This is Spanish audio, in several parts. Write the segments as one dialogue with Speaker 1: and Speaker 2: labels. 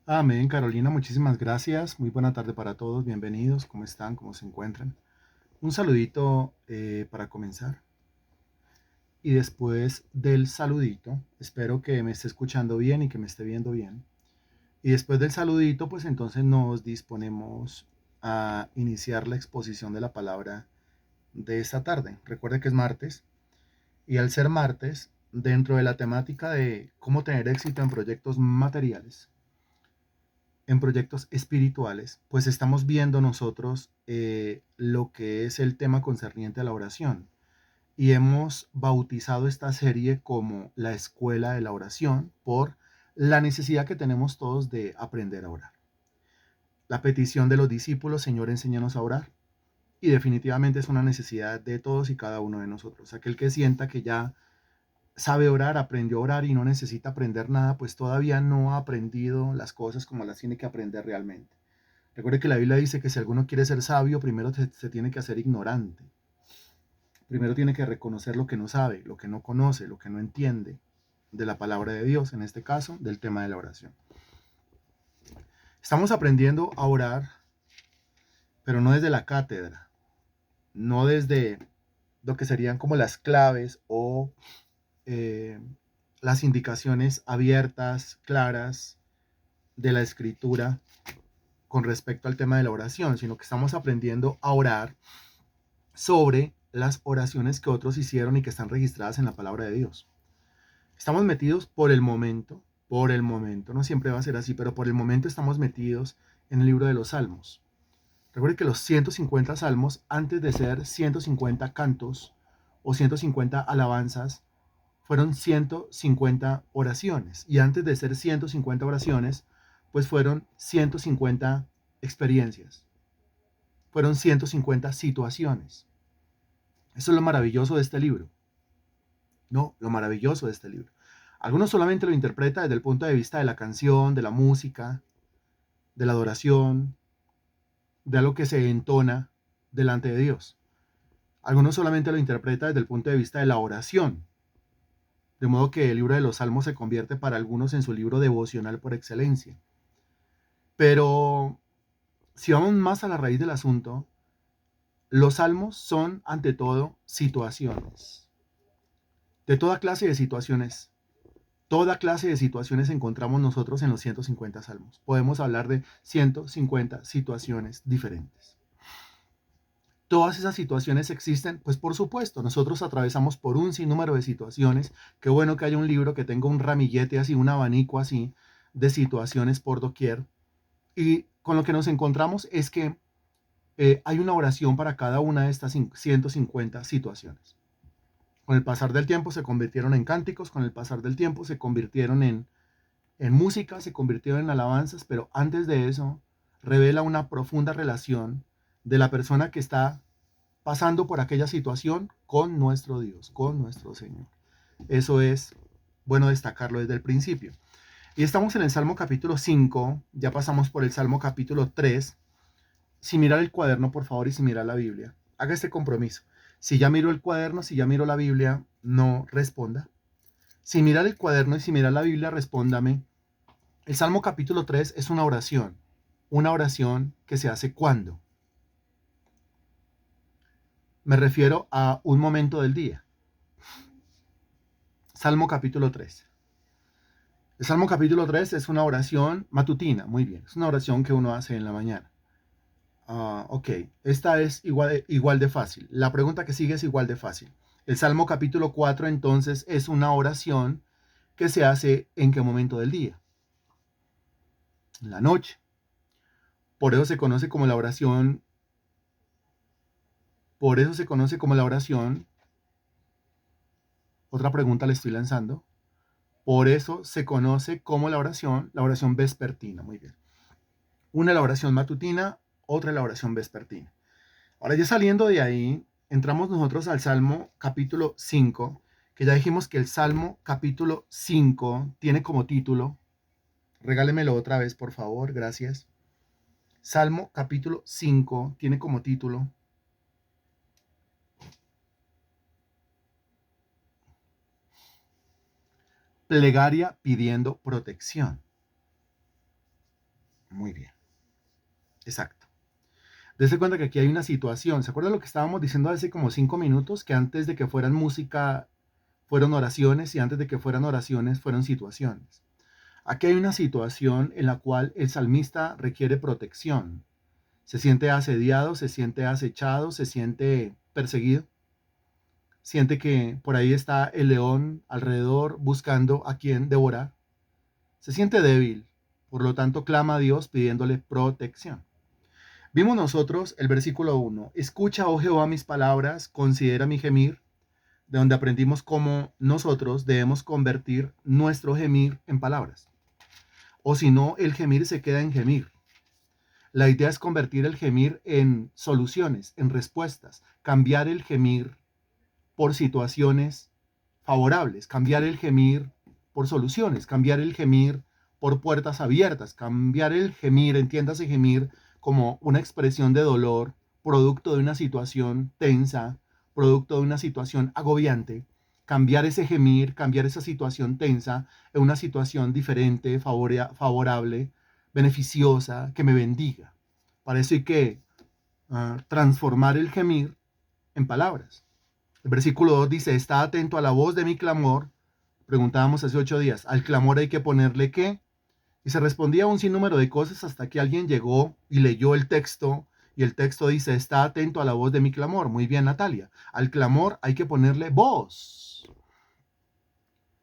Speaker 1: Amén, Carolina, muchísimas gracias. Muy buena tarde para todos. Bienvenidos. ¿Cómo están? ¿Cómo se encuentran? Un saludito para comenzar. Y después del saludito, espero que me esté escuchando bien y que me esté viendo bien. Y después del saludito, pues entonces nos disponemos a iniciar la exposición de la palabra de esta tarde. Recuerde que es martes. Y al ser martes, dentro de la temática de cómo tener éxito en proyectos materiales, en proyectos espirituales, pues estamos viendo nosotros lo que es el tema concerniente a la oración. Y hemos bautizado esta serie como la escuela de la oración por la necesidad que tenemos todos de aprender a orar. La petición de los discípulos, Señor, enséñanos a orar. Y definitivamente es una necesidad de todos y cada uno de nosotros. Aquel que sienta que ya sabe orar, aprendió a orar y no necesita aprender nada, pues todavía no ha aprendido las cosas como las tiene que aprender realmente. Recuerde que la Biblia dice que si alguno quiere ser sabio, primero se tiene que hacer ignorante. Primero tiene que reconocer lo que no sabe, lo que no conoce, lo que no entiende de la palabra de Dios, en este caso, del tema de la oración. Estamos aprendiendo a orar, pero no desde la cátedra, no desde lo que serían como las claves o eh, las indicaciones abiertas, claras de la escritura con respecto al tema de la oración, sino que estamos aprendiendo a orar sobre las oraciones que otros hicieron y que están registradas en la palabra de Dios. Estamos metidos por el momento, no siempre va a ser así, pero por el momento estamos metidos en el libro de los Salmos. Recuerden que los 150 salmos, antes de ser 150 cantos o 150 alabanzas, fueron 150 oraciones. Y antes de ser 150 oraciones, pues fueron 150 experiencias. Fueron 150 situaciones. Eso es lo maravilloso de este libro. No, lo maravilloso de este libro. Algunos solamente lo interpretan desde el punto de vista de la canción, de la música, de la adoración, de algo que se entona delante de Dios. Algunos solamente lo interpretan desde el punto de vista de la oración. De modo que el libro de los Salmos se convierte para algunos en su libro devocional por excelencia. Pero si vamos más a la raíz del asunto, los salmos son ante todo situaciones. De toda clase de situaciones encontramos nosotros en los 150 salmos. Podemos hablar de 150 situaciones diferentes. Todas esas situaciones existen, pues por supuesto, nosotros atravesamos por un sinnúmero de situaciones. Qué bueno que haya un libro que tenga un ramillete así, un abanico así de situaciones por doquier. Y con lo que nos encontramos es que hay una oración para cada una de estas 150 situaciones. Con el pasar del tiempo se convirtieron en cánticos, con el pasar del tiempo se convirtieron en música, se convirtieron en alabanzas, pero antes de eso revela una profunda relación de la persona que está pasando por aquella situación con nuestro Dios, con nuestro Señor. Eso es bueno destacarlo desde el principio. Y estamos en el Salmo capítulo 5, ya pasamos por el Salmo capítulo 3. Si mira el cuaderno, por favor, y si mira la Biblia, haga este compromiso. Si ya miró el cuaderno, si ya miró la Biblia, no responda. Si mira el cuaderno y si mira la Biblia, respóndame. El Salmo capítulo 3 es una oración que se hace cuando. Me refiero a un momento del día. Salmo capítulo 3. El Salmo capítulo 3 es una oración matutina, muy bien, es una oración que uno hace en la mañana. Ok, esta es igual de fácil. La pregunta que sigue es igual de fácil. El Salmo capítulo 4 entonces es una oración que se hace en qué momento del día, en la noche. Por eso se conoce como la oración, por eso se conoce como la oración, otra pregunta le estoy lanzando, por eso se conoce como la oración vespertina, muy bien. Una la oración matutina, otra la oración vespertina. Ahora ya saliendo de ahí, entramos nosotros al Salmo capítulo 5, que ya dijimos que el Salmo capítulo 5 tiene como título, regálemelo otra vez por favor, gracias. Salmo capítulo 5 tiene como título Plegaria pidiendo protección. Muy bien. Exacto. Dese cuenta que aquí hay una situación. ¿Se acuerdan lo que estábamos diciendo hace como 5 minutos? Que antes de que fueran música, fueron oraciones y antes de que fueran oraciones, fueron situaciones. Aquí hay una situación en la cual el salmista requiere protección. Se siente asediado, se siente acechado, se siente perseguido. Siente que por ahí está el león alrededor buscando a quien devorar. Se siente débil, por lo tanto clama a Dios pidiéndole protección. Vimos nosotros el versículo 1. Escucha, oh Jehová, mis palabras, considera mi gemir, de donde aprendimos cómo nosotros debemos convertir nuestro gemir en palabras. O si no, el gemir se queda en gemir. La idea es convertir el gemir en soluciones, en respuestas, cambiar el gemir por situaciones favorables, cambiar el gemir por soluciones, cambiar el gemir por puertas abiertas, cambiar el gemir, entiéndase gemir como una expresión de dolor, producto de una situación tensa, producto de una situación agobiante, cambiar ese gemir, cambiar esa situación tensa en una situación diferente, favorable, beneficiosa, que me bendiga. Para eso hay que transformar el gemir en palabras. El versículo 2 dice, está atento a la voz de mi clamor. Preguntábamos hace 8 días, al clamor hay que ponerle qué. Y se respondía un sinnúmero de cosas hasta que alguien llegó y leyó el texto. Y el texto dice, está atento a la voz de mi clamor. Muy bien, Natalia. Al clamor hay que ponerle voz.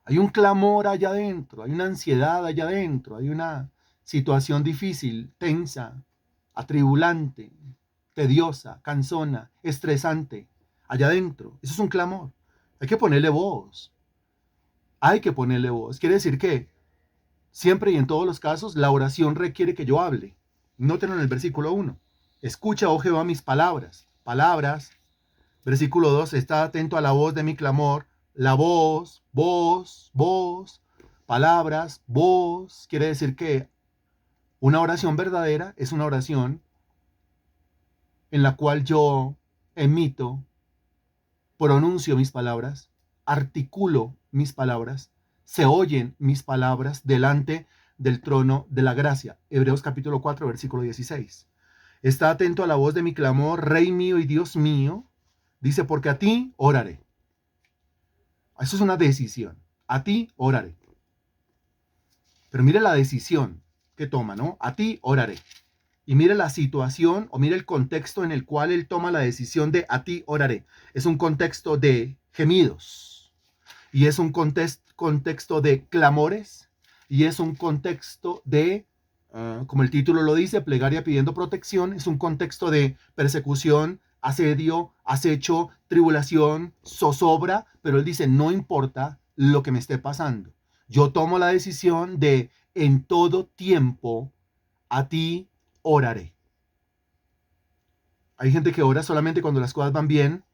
Speaker 1: Hay un clamor allá adentro, hay una ansiedad allá adentro, hay una situación difícil, tensa, atribulante, tediosa, cansona, estresante, allá adentro. Eso es un clamor. Hay que ponerle voz. Hay que ponerle voz. Quiere decir que siempre y en todos los casos la oración requiere que yo hable. Nótenlo en el versículo 1. Escucha, oh Jehová, mis palabras. Palabras. Versículo 2. Está atento a la voz de mi clamor. La voz, voz, voz. Palabras, voz. Quiere decir que una oración verdadera es una oración en la cual yo emito, pronuncio mis palabras, articulo mis palabras, se oyen mis palabras delante del trono de la gracia. Hebreos capítulo 4, versículo 16. Está atento a la voz de mi clamor, Rey mío y Dios mío. Dice, porque a ti oraré. Eso es una decisión. A ti oraré. Pero mire la decisión que toma, ¿no? A ti oraré. Y mire la situación o mire el contexto en el cual él toma la decisión de a ti oraré. Es un contexto de gemidos. Y es un contexto de clamores. Y es un contexto de, como el título lo dice, plegaria pidiendo protección. Es un contexto de persecución, asedio, acecho, tribulación, zozobra. Pero él dice, no importa lo que me esté pasando. Yo tomo la decisión de en todo tiempo a ti oraré. Hay gente que ora solamente cuando las cosas van bien.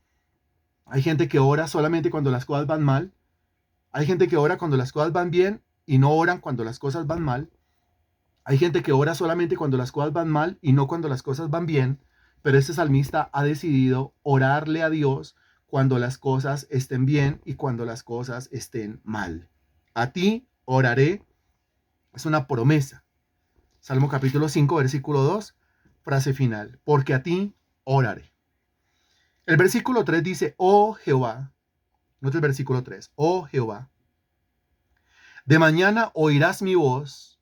Speaker 1: Hay gente que ora solamente cuando las cosas van mal. Hay gente que ora cuando las cosas van bien y no oran cuando las cosas van mal. Hay gente que ora solamente cuando las cosas van mal y no cuando las cosas van bien. Pero este salmista ha decidido orarle a Dios cuando las cosas estén bien y cuando las cosas estén mal. A ti oraré. Es una promesa. Salmo capítulo 5, versículo 2, frase final. Porque a ti oraré. El versículo 3 dice, oh Jehová, nota el versículo 3, oh Jehová, de mañana oirás mi voz,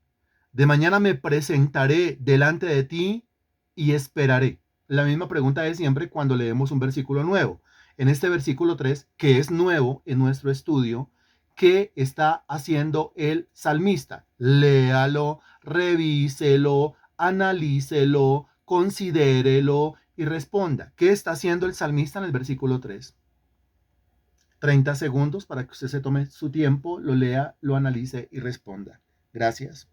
Speaker 1: de mañana me presentaré delante de ti y esperaré. La misma pregunta es siempre cuando leemos un versículo nuevo. En este versículo 3, que es nuevo en nuestro estudio, ¿qué está haciendo el salmista? Léalo, revíselo, analícelo, considérelo y responda. ¿Qué está haciendo el salmista en el versículo 3? 30 segundos para que usted se tome su tiempo, lo lea, lo analice y responda. Gracias.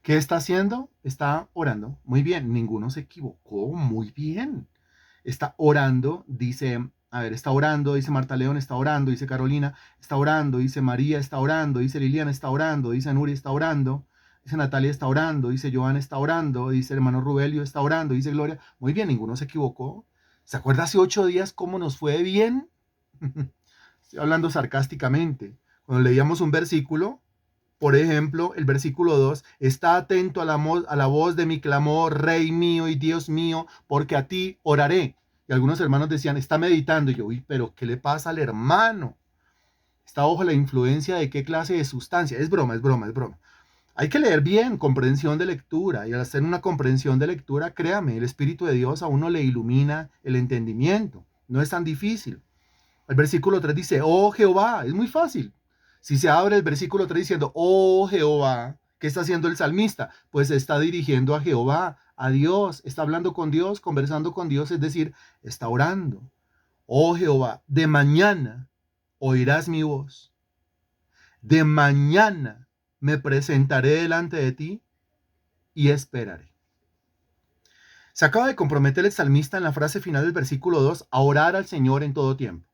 Speaker 1: ¿Qué está haciendo? Está orando. Muy bien, ninguno se equivocó. Muy bien. Está orando, dice A ver, está orando, dice Marta León, está orando, dice Carolina, está orando, dice María, está orando, dice Liliana, está orando, dice Nuria, está orando, dice Natalia, está orando, dice Joana, está orando, dice el hermano Rubelio, está orando, dice Gloria. Muy bien, ninguno se equivocó. ¿Se acuerda hace 8 días cómo nos fue bien? Estoy hablando sarcásticamente. Cuando leíamos un versículo, por ejemplo, el versículo 2, está atento a la voz de mi clamor, Rey mío y Dios mío, porque a ti oraré. Y algunos hermanos decían, está meditando. Y yo, uy, pero ¿qué le pasa al hermano? Está bajo la influencia de qué clase de sustancia. Es broma, es broma, es broma. Hay que leer bien, comprensión de lectura. Y al hacer una comprensión de lectura, créame, el Espíritu de Dios a uno le ilumina el entendimiento. No es tan difícil. El versículo 3 dice, oh Jehová, es muy fácil. Si se abre el versículo 3 diciendo, oh Jehová, ¿qué está haciendo el salmista? Pues se está dirigiendo a Jehová, a Dios, está hablando con Dios, conversando con Dios, es decir, está orando. Oh Jehová, de mañana oirás mi voz. De mañana me presentaré delante de ti y esperaré. Se acaba de comprometer el salmista en la frase final del versículo 2 a orar al Señor en todo tiempo.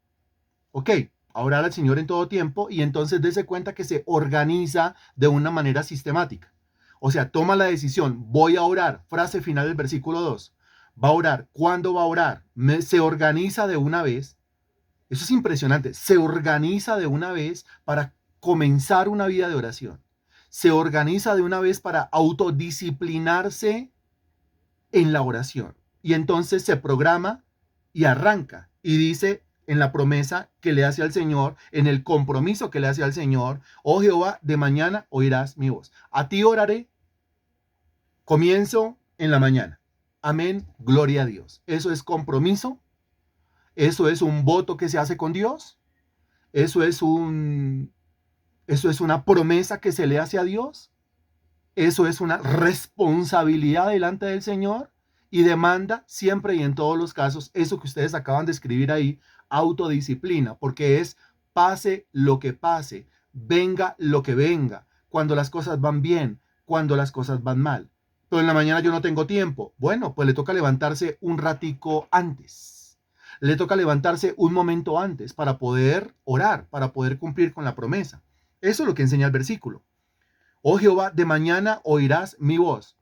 Speaker 1: Ok, a orar al Señor en todo tiempo y entonces dése cuenta que se organiza de una manera sistemática. O sea, toma la decisión, voy a orar, frase final del versículo 2. Va a orar, ¿cuándo va a orar? Se organiza de una vez. Eso es impresionante, se organiza de una vez para comenzar una vida de oración. Se organiza de una vez para autodisciplinarse en la oración. Y entonces se programa y arranca y dice en la promesa que le hace al Señor, en el compromiso que le hace al Señor, oh Jehová, de mañana oirás mi voz. A ti oraré, comienzo en la mañana. Amén, gloria a Dios. Eso es compromiso, eso es un voto que se hace con Dios, eso es una promesa que se le hace a Dios, eso es una responsabilidad delante del Señor y demanda siempre y en todos los casos eso que ustedes acaban de escribir ahí, autodisciplina, porque es pase lo que pase, venga lo que venga, cuando las cosas van bien, cuando las cosas van mal. Pero en la mañana yo no tengo tiempo. Bueno, pues le toca levantarse un ratico antes. Le toca levantarse un momento antes para poder orar, para poder cumplir con la promesa. Eso es lo que enseña el versículo. Oh Jehová, de mañana oirás mi voz.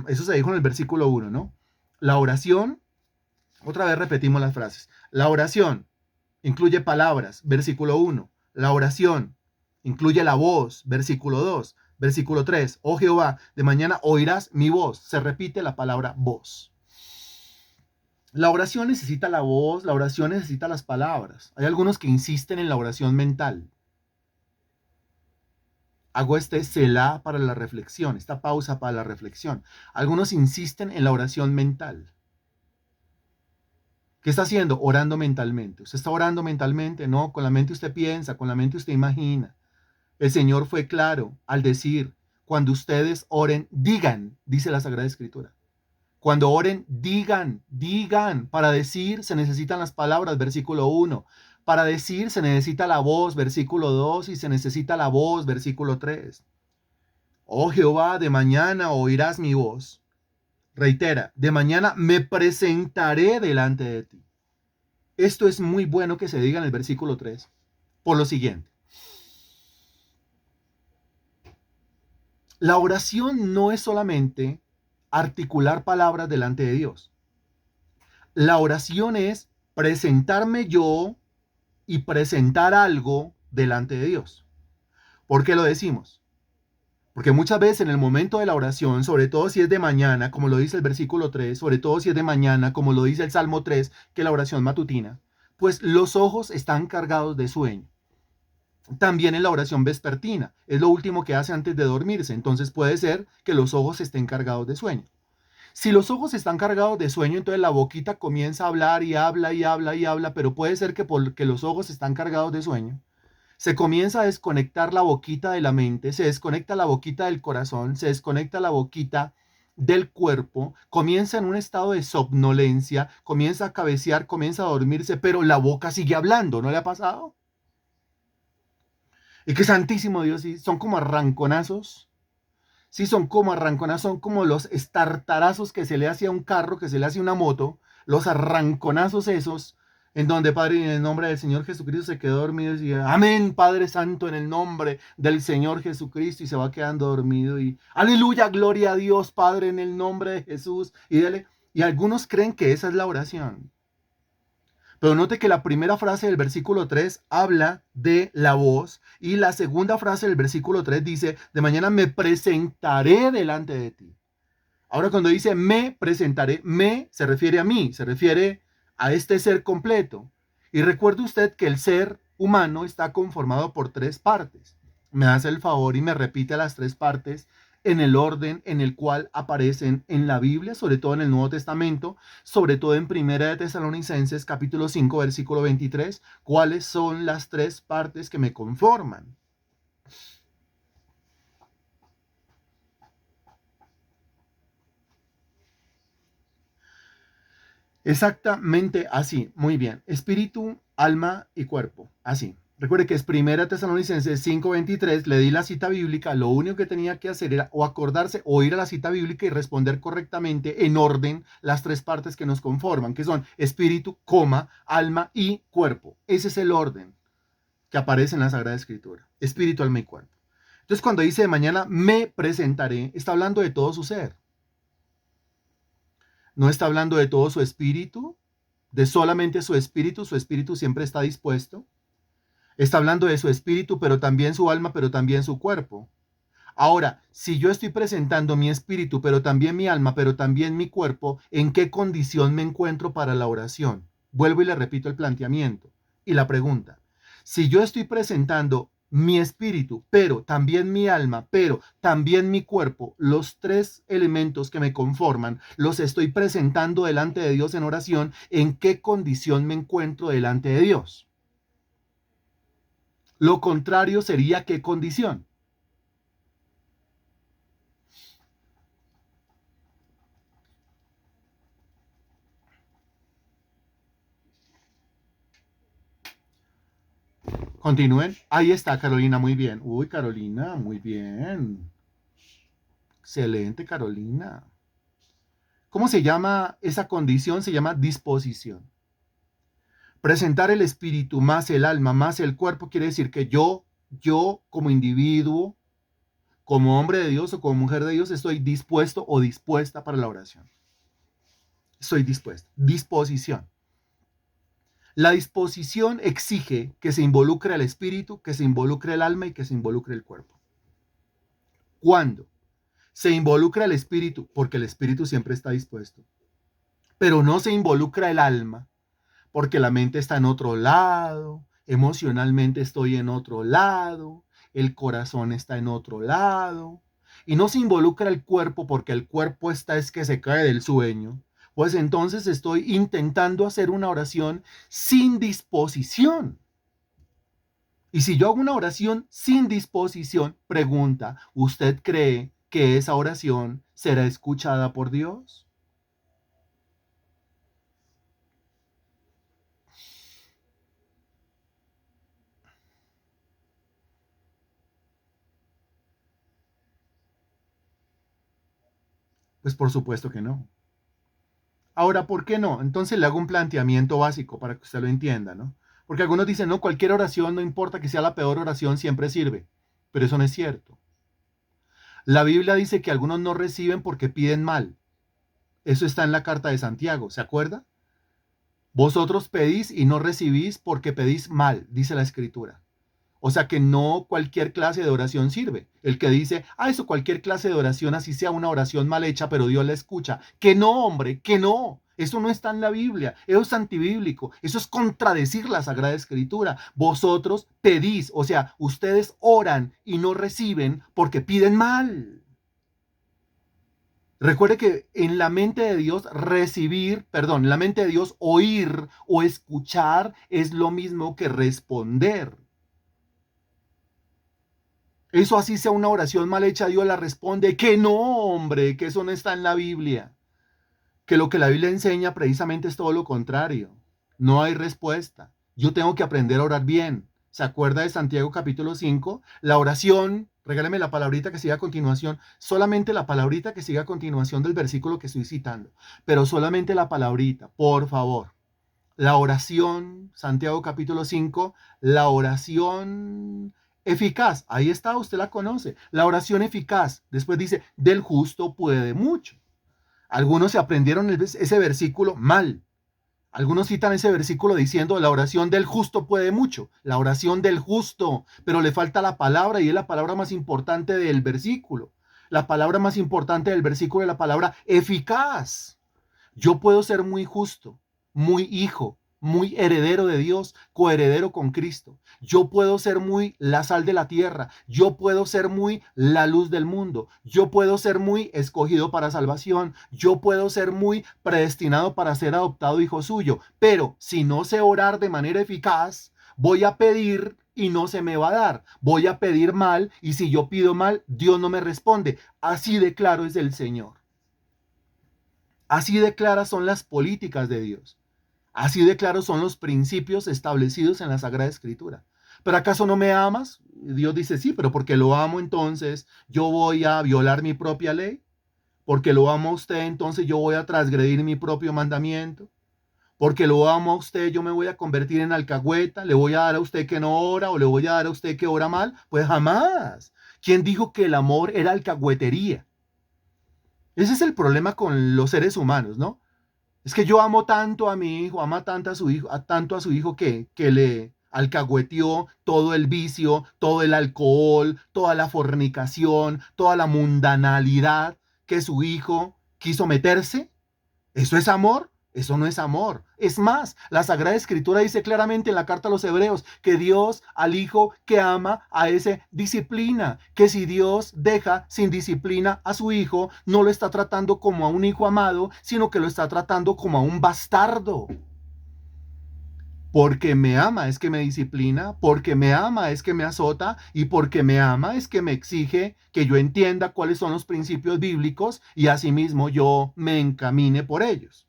Speaker 1: Eso se dijo en el versículo 1, ¿no? La oración, otra vez repetimos las frases. La oración incluye palabras, versículo 1. La oración incluye la voz, versículo 2. Versículo 3. Oh Jehová, de mañana oirás mi voz. Se repite la palabra voz. La oración necesita la voz, la oración necesita las palabras. Hay algunos que insisten en la oración mental. Hago este selah para la reflexión, esta pausa para la reflexión. Algunos insisten en la oración mental. ¿Qué está haciendo? Orando mentalmente. ¿Usted está orando mentalmente? No, con la mente usted piensa, con la mente usted imagina. El Señor fue claro al decir, cuando ustedes oren, digan, dice la Sagrada Escritura. Cuando oren, digan, digan. Para decir se necesitan las palabras, versículo 1. Para decir se necesita la voz, versículo 2, y se necesita la voz, versículo 3. Oh Jehová, de mañana oirás mi voz. Reitera, de mañana me presentaré delante de ti. Esto es muy bueno que se diga en el versículo 3. Por lo siguiente. La oración no es solamente articular palabras delante de Dios. La oración es presentarme yo y presentar algo delante de Dios. ¿Por qué lo decimos? Porque muchas veces en el momento de la oración, sobre todo si es de mañana, como lo dice el versículo 3, sobre todo si es de mañana, como lo dice el Salmo 3, que es la oración matutina, pues los ojos están cargados de sueño. También en la oración vespertina, es lo último que hace antes de dormirse, entonces puede ser que los ojos estén cargados de sueño. Si los ojos están cargados de sueño, entonces la boquita comienza a hablar y habla y habla y habla, pero puede ser que porque los ojos están cargados de sueño, se comienza a desconectar la boquita de la mente, se desconecta la boquita del corazón, se desconecta la boquita del cuerpo, comienza en un estado de somnolencia, comienza a cabecear, comienza a dormirse, pero la boca sigue hablando, ¿no le ha pasado? Y que santísimo Dios, sí, son como arranconazos. Sí, son como arranconazos, son como los estartarazos que se le hace a un carro, que se le hace a una moto, los arranconazos esos, en donde, Padre, en el nombre del Señor Jesucristo se quedó dormido y dice, amén, Padre Santo, en el nombre del Señor Jesucristo, y se va quedando dormido y, aleluya, gloria a Dios, Padre, en el nombre de Jesús, y dale. Y algunos creen que esa es la oración. Pero note que la primera frase del versículo 3 habla de la voz y la segunda frase del versículo 3 dice, de mañana me presentaré delante de ti. Ahora cuando dice me presentaré, me se refiere a mí, se refiere a este ser completo. Y recuerde usted que el ser humano está conformado por tres partes. Me hace el favor y me repite las tres partes en el orden en el cual aparecen en la Biblia, sobre todo en el Nuevo Testamento, sobre todo en Primera de Tesalonicenses capítulo 5 versículo 23, cuáles son las tres partes que me conforman. Exactamente así, muy bien. Espíritu, alma y cuerpo, así. Recuerde que es Primera Tesalonicenses 5:23, le di la cita bíblica, lo único que tenía que hacer era o acordarse o ir a la cita bíblica y responder correctamente en orden las tres partes que nos conforman, que son espíritu, coma, alma y cuerpo. Ese es el orden que aparece en la Sagrada Escritura, espíritu, alma y cuerpo. Entonces cuando dice de mañana me presentaré, está hablando de todo su ser. No está hablando de todo su espíritu, de solamente su espíritu siempre está dispuesto. Está hablando de su espíritu, pero también su alma, pero también su cuerpo. Ahora, si yo estoy presentando mi espíritu, pero también mi alma, pero también mi cuerpo, ¿en qué condición me encuentro para la oración? Vuelvo y le repito el planteamiento y la pregunta. Si yo estoy presentando mi espíritu, pero también mi alma, pero también mi cuerpo, los tres elementos que me conforman, los estoy presentando delante de Dios en oración, ¿en qué condición me encuentro delante de Dios? Lo contrario sería ¿qué condición? Continúen. Ahí está, Carolina, muy bien. Uy, Carolina, muy bien. Excelente, Carolina. ¿Cómo se llama esa condición? Se llama disposición. Presentar el espíritu más el alma más el cuerpo quiere decir que yo como individuo, como hombre de Dios o como mujer de Dios, estoy dispuesto o dispuesta para la oración. Estoy dispuesto. Disposición. La disposición exige que se involucre el espíritu, que se involucre el alma y que se involucre el cuerpo. ¿Cuándo? Se involucra el espíritu, porque el espíritu siempre está dispuesto, pero no se involucra el alma, porque la mente está en otro lado, emocionalmente estoy en otro lado, el corazón está en otro lado, y no se involucra el cuerpo, porque el cuerpo está es que se cae del sueño. Pues entonces estoy intentando hacer una oración sin disposición. Y si yo hago una oración sin disposición, pregunta, ¿usted cree que esa oración será escuchada por Dios? Pues por supuesto que no. Ahora, ¿por qué no? Entonces le hago un planteamiento básico para que usted lo entienda, ¿no? Porque algunos dicen, no, cualquier oración, no importa que sea la peor oración, siempre sirve. Pero eso no es cierto. La Biblia dice que algunos no reciben porque piden mal. Eso está en la carta de Santiago, ¿se acuerda? Vosotros pedís y no recibís porque pedís mal, dice la Escritura. O sea que no cualquier clase de oración sirve. El que dice, eso cualquier clase de oración, así sea una oración mal hecha, pero Dios la escucha. Que no, hombre, que no. Eso no está en la Biblia. Eso es antibíblico. Eso es contradecir la Sagrada Escritura. Vosotros pedís, o sea, ustedes oran y no reciben porque piden mal. Recuerde que en la mente de Dios en la mente de Dios oír o escuchar es lo mismo que responder. Eso así sea una oración mal hecha, Dios la responde que no, hombre, que eso no está en la Biblia. Que lo que la Biblia enseña precisamente es todo lo contrario. No hay respuesta. Yo tengo que aprender a orar bien. ¿Se acuerda de Santiago capítulo 5? La oración, regáleme la palabrita que siga a continuación, solamente la palabrita que siga a continuación del versículo que estoy citando, pero solamente la palabrita, por favor. La oración, Santiago capítulo 5, la oración eficaz. Ahí está, usted la conoce. La oración eficaz. Después dice, del justo puede mucho. Algunos se aprendieron ese versículo mal. Algunos citan ese versículo diciendo, la oración del justo puede mucho. La oración del justo, pero le falta la palabra y es la palabra más importante del versículo. La palabra más importante del versículo es la palabra eficaz. Yo puedo ser muy justo, muy hijo, muy heredero de Dios, coheredero con Cristo. Yo puedo ser muy la sal de la tierra. Yo puedo ser muy la luz del mundo. Yo puedo ser muy escogido para salvación. Yo puedo ser muy predestinado para ser adoptado hijo suyo. Pero si no sé orar de manera eficaz, voy a pedir y no se me va a dar. Voy a pedir mal y si yo pido mal, Dios no me responde. Así de claro es el Señor. Así de claras son las políticas de Dios. Así de claros son los principios establecidos en la Sagrada Escritura. ¿Pero acaso no me amas? Dios dice, sí, pero porque lo amo entonces yo voy a violar mi propia ley. Porque lo amo a usted entonces yo voy a transgredir mi propio mandamiento. Porque lo amo a usted yo me voy a convertir en alcahueta. Le voy a dar a usted que no ora o le voy a dar a usted que ora mal. Pues jamás. ¿Quién dijo que el amor era alcahuetería? Ese es el problema con los seres humanos, ¿no? Es que yo amo tanto a mi hijo, ama tanto a su hijo, tanto a su hijo que le alcahueteó todo el vicio, todo el alcohol, toda la fornicación, toda la mundanalidad que su hijo quiso meterse. ¿Eso es amor? Eso no es amor. Es más, la Sagrada Escritura dice claramente en la carta a los Hebreos que Dios al hijo que ama a ese disciplina, que si Dios deja sin disciplina a su hijo, no lo está tratando como a un hijo amado, sino que lo está tratando como a un bastardo. Porque me ama es que me disciplina, porque me ama es que me azota y porque me ama es que me exige que yo entienda cuáles son los principios bíblicos y asimismo yo me encamine por ellos.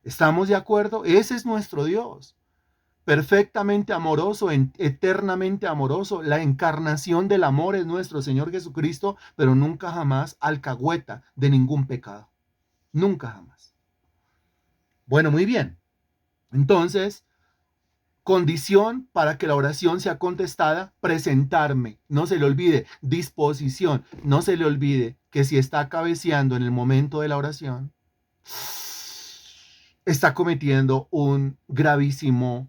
Speaker 1: ¿Estamos de acuerdo? Ese es nuestro Dios. Perfectamente amoroso, eternamente amoroso. La encarnación del amor es nuestro Señor Jesucristo, pero nunca jamás alcahueta de ningún pecado. Nunca jamás. Bueno, muy bien. Entonces, condición para que la oración sea contestada, presentarme. No se le olvide, disposición. No se le olvide que si está cabeceando en el momento de la oración, está cometiendo un gravísimo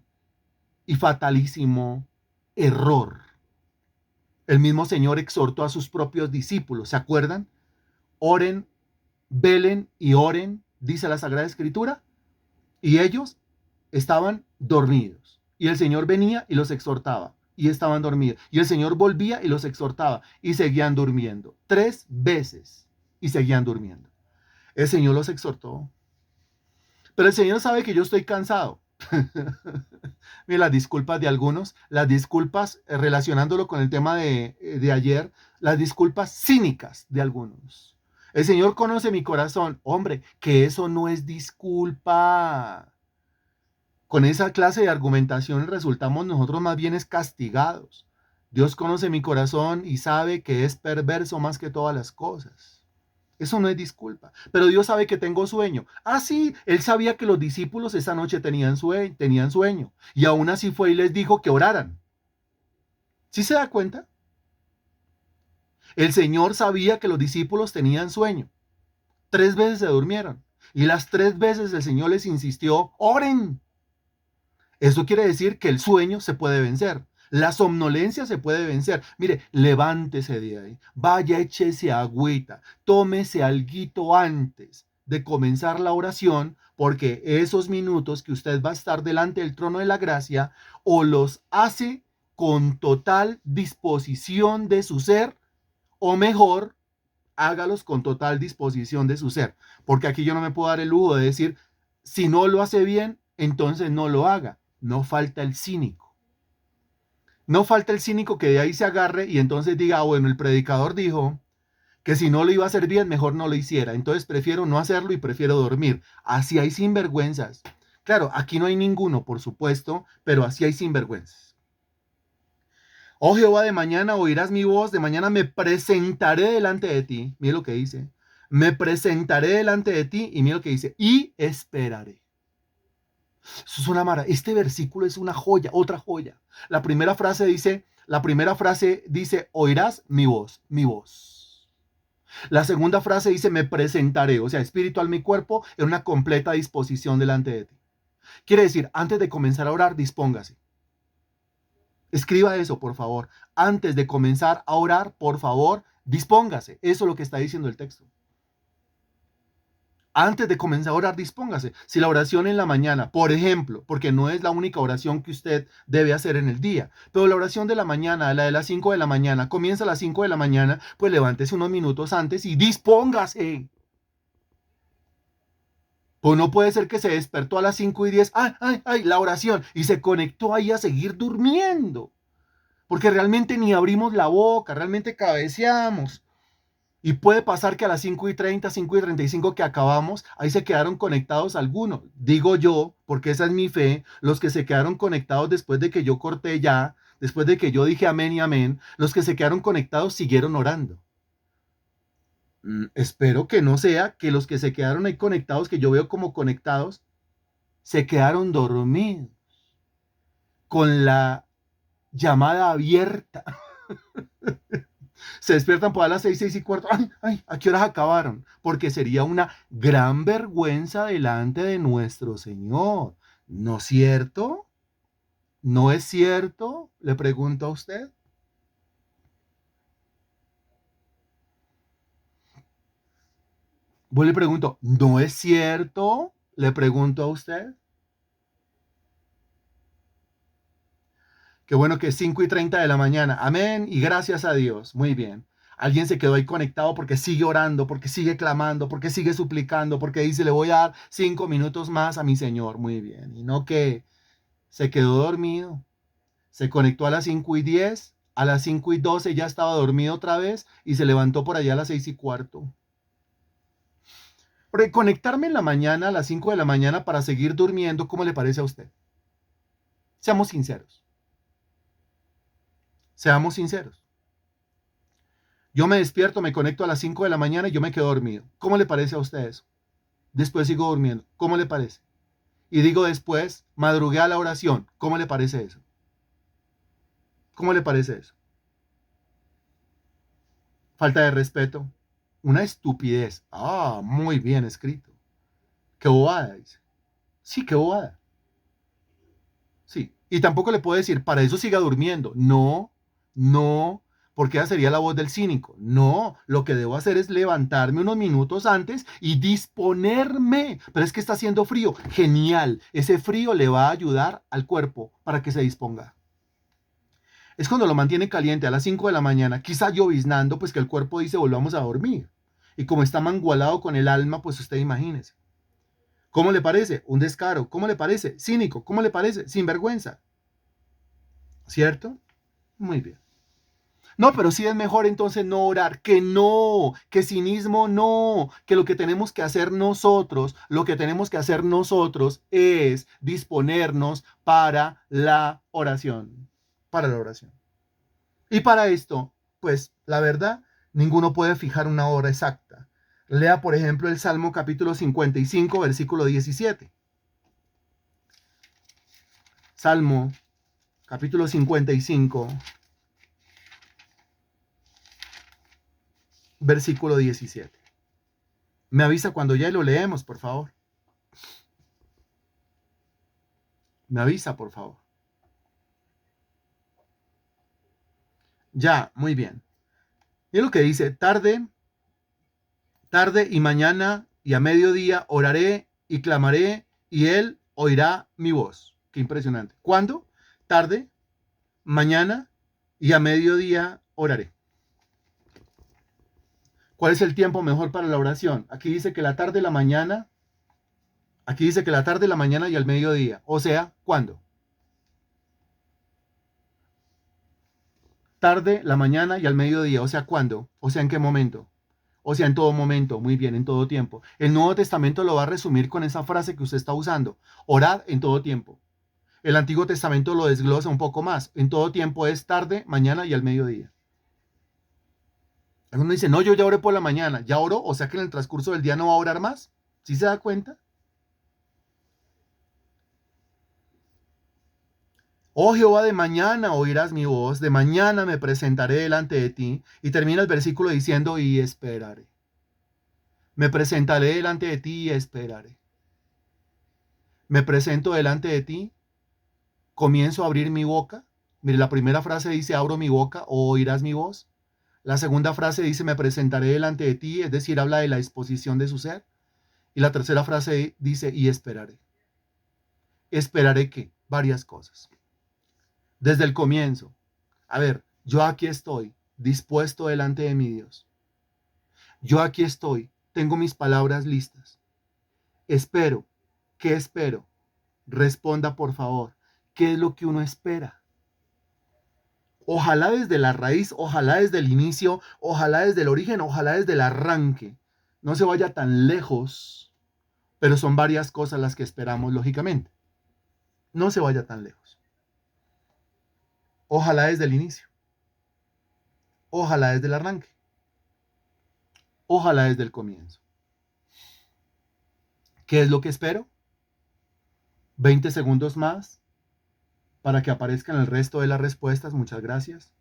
Speaker 1: y fatalísimo error. El mismo Señor exhortó a sus propios discípulos, ¿se acuerdan? Oren, velen y oren, dice la Sagrada Escritura, y ellos estaban dormidos. Y el Señor venía y los exhortaba, y estaban dormidos. Y el Señor volvía y los exhortaba, y seguían durmiendo. 3 veces, y seguían durmiendo. El Señor los exhortó. Pero el Señor sabe que yo estoy cansado. Mira, las disculpas de algunos, las disculpas relacionándolo con el tema de ayer, las disculpas cínicas de algunos. El Señor conoce mi corazón. Hombre, que eso no es disculpa. Con esa clase de argumentación resultamos nosotros más bien castigados. Dios conoce mi corazón y sabe que es perverso más que todas las cosas. Eso no es disculpa. Pero Dios sabe que tengo sueño. Ah, sí, Él sabía que los discípulos esa noche tenían sueño. Y aún así fue y les dijo que oraran. ¿Sí se da cuenta? El Señor sabía que los discípulos tenían sueño. 3 veces se durmieron. Y las 3 veces el Señor les insistió, oren. Eso quiere decir que el sueño se puede vencer. La somnolencia se puede vencer. Mire, levántese de ahí. Vaya, échese agüita. Tómese alguito antes de comenzar la oración, porque esos minutos que usted va a estar delante del trono de la gracia, o los hace con total disposición de su ser, o mejor, hágalos con total disposición de su ser. Porque aquí yo no me puedo dar el lujo de decir, si no lo hace bien, entonces no lo haga. No falta el cínico. No falta el cínico que de ahí se agarre y entonces diga, ah, bueno, el predicador dijo que si no lo iba a hacer bien, mejor no lo hiciera. Entonces prefiero no hacerlo y prefiero dormir. Así hay sinvergüenzas. Claro, aquí no hay ninguno, por supuesto, pero así hay sinvergüenzas. Oh Jehová, de mañana oirás mi voz, de mañana me presentaré delante de ti. Mira lo que dice. Me presentaré delante de ti y mira lo que dice. Y esperaré. Eso es una maravilla. Este versículo es una joya, otra joya. La primera frase dice, oirás mi voz, mi voz. La segunda frase dice, me presentaré, o sea, espiritual mi cuerpo en una completa disposición delante de ti. Quiere decir, antes de comenzar a orar, dispóngase. Escriba eso, por favor. Antes de comenzar a orar, por favor, dispóngase. Eso es lo que está diciendo el texto. Antes de comenzar a orar, dispóngase. Si la oración en la mañana, por ejemplo, porque no es la única oración que usted debe hacer en el día, pero la oración de la mañana, la de las 5 de la mañana, comienza a las 5 de la mañana, pues levántese unos minutos antes y dispóngase. Pues no puede ser que se despertó a las 5:10, ay, ay, ay, la oración, y se conectó ahí a seguir durmiendo. Porque realmente ni abrimos la boca, realmente cabeceamos. Y puede pasar que a las 5:30, 5:35 que acabamos, ahí se quedaron conectados algunos. Digo yo, porque esa es mi fe, los que se quedaron conectados después de que yo corté ya, después de que yo dije amén y amén, los que se quedaron conectados siguieron orando. Espero que no sea que los que se quedaron ahí conectados, que yo veo como conectados, se quedaron dormidos con la llamada abierta. Se despiertan por a las 6, 6:15. Ay, ay, ¿a qué horas acabaron? Porque sería una gran vergüenza delante de nuestro Señor. ¿No es cierto? ¿No es cierto? Le pregunto a usted. Vuelvo y le pregunto, ¿no es cierto? Le pregunto a usted. Qué bueno que es 5:30 de la mañana. Amén y gracias a Dios. Muy bien. Alguien se quedó ahí conectado porque sigue orando, porque sigue clamando, porque sigue suplicando, porque dice, le voy a dar 5 minutos más a mi Señor. Muy bien. Y no que se quedó dormido. Se conectó a las 5:10, a las 5:12 ya estaba dormido otra vez y se levantó por allá a las 6:15. Porque conectarme en la mañana a las 5 de la mañana para seguir durmiendo, ¿cómo le parece a usted? Seamos sinceros. Seamos sinceros. Yo me despierto, me conecto a las 5 de la mañana y yo me quedo dormido. ¿Cómo le parece a usted eso? Después sigo durmiendo. ¿Cómo le parece? Y digo después, madrugué a la oración. ¿Cómo le parece eso? ¿Cómo le parece eso? Falta de respeto. Una estupidez. Ah, muy bien escrito. Qué bobada, dice. Sí, qué bobada. Sí. Y tampoco le puedo decir, para eso siga durmiendo. No, no, porque esa sería la voz del cínico. No, lo que debo hacer es levantarme unos minutos antes y disponerme. Pero es que está haciendo frío. Genial. Ese frío le va a ayudar al cuerpo para que se disponga. Es cuando lo mantiene caliente a las 5 de la mañana, quizá lloviznando, pues que el cuerpo dice volvamos a dormir. Y como está mangualado con el alma, pues usted imagínese. ¿Cómo le parece? Un descaro. ¿Cómo le parece? Cínico. ¿Cómo le parece? Sinvergüenza. ¿Cierto? Muy bien. No, pero sí es mejor entonces no orar, que no, que cinismo no, que lo que tenemos que hacer nosotros, lo que tenemos que hacer nosotros es disponernos para la oración. Y para esto, pues la verdad, ninguno puede fijar una hora exacta. Lea, por ejemplo, el Salmo capítulo 55, versículo 17. Salmo capítulo 55, versículo 17. Me avisa cuando ya lo leemos, por favor. Me avisa, por favor. Ya, muy bien. Y lo que dice, tarde y mañana y a mediodía oraré y clamaré y él oirá mi voz. Qué impresionante. ¿Cuándo? Tarde, mañana y a mediodía oraré. ¿Cuál es el tiempo mejor para la oración? Aquí dice que la tarde, la mañana, aquí dice que la tarde, la mañana y al mediodía. O sea, ¿cuándo? Tarde, la mañana y al mediodía. O sea, ¿cuándo? O sea, ¿en qué momento? O sea, en todo momento, muy bien, en todo tiempo. El Nuevo Testamento lo va a resumir con esa frase que usted está usando. Orad en todo tiempo. El Antiguo Testamento lo desglosa un poco más. En todo tiempo es tarde, mañana y al mediodía. Alguno dice, no, yo ya oré por la mañana. ¿Ya oró? O sea que en el transcurso del día no va a orar más. ¿Sí se da cuenta? Oh Jehová, de mañana oirás mi voz, de mañana me presentaré delante de ti. Y termina el versículo diciendo, y esperaré. Me presentaré delante de ti y esperaré. Me presento delante de ti, comienzo a abrir mi boca. Mire, la primera frase dice, abro mi boca o oirás mi voz. La segunda frase dice, me presentaré delante de ti, es decir, habla de la disposición de su ser. Y la tercera frase dice, y esperaré. ¿Esperaré qué? Varias cosas. Desde el comienzo. A ver, yo aquí estoy, dispuesto delante de mi Dios. Yo aquí estoy, tengo mis palabras listas. Espero. ¿Qué espero? Responda, por favor. ¿Qué es lo que uno espera? Ojalá desde la raíz, ojalá desde el inicio, ojalá desde el origen, ojalá desde el arranque. No se vaya tan lejos, pero son varias cosas las que esperamos, lógicamente. No se vaya tan lejos. Ojalá desde el inicio. Ojalá desde el arranque. Ojalá desde el comienzo. ¿Qué es lo que espero? 20 segundos más para que aparezcan el resto de las respuestas. Muchas gracias.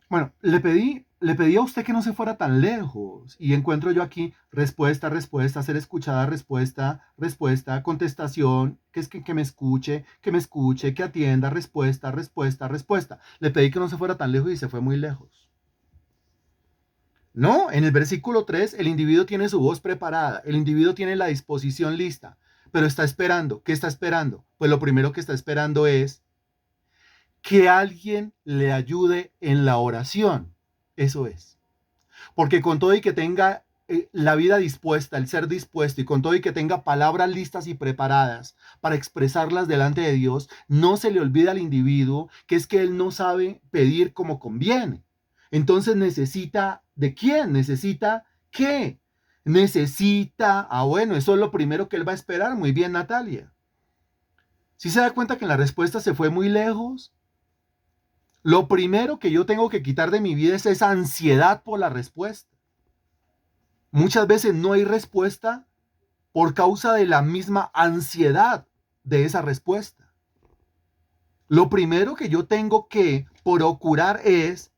Speaker 1: Bueno, le pedí a usted que no se fuera tan lejos y encuentro yo aquí respuesta, respuesta, ser escuchada, respuesta, respuesta, contestación, que me escuche, que atienda, respuesta, respuesta, respuesta. Le pedí que no se fuera tan lejos y se fue muy lejos. No, en el versículo 3 el individuo tiene su voz preparada, el individuo tiene la disposición lista, pero está esperando. ¿Qué está esperando? Pues lo primero que está esperando es que alguien le ayude en la oración. Eso es. Porque con todo y que tenga la vida dispuesta, el ser dispuesto, y con todo y que tenga palabras listas y preparadas para expresarlas delante de Dios, no se le olvida al individuo que es que él no sabe pedir como conviene. Entonces necesita, ¿de quién? Necesita qué? Necesita, bueno, eso es lo primero que él va a esperar. Muy bien, Natalia. Si se da cuenta que en la respuesta se fue muy lejos, lo primero que yo tengo que quitar de mi vida es esa ansiedad por la respuesta. Muchas veces no hay respuesta por causa de la misma ansiedad de esa respuesta. Lo primero que yo tengo que procurar es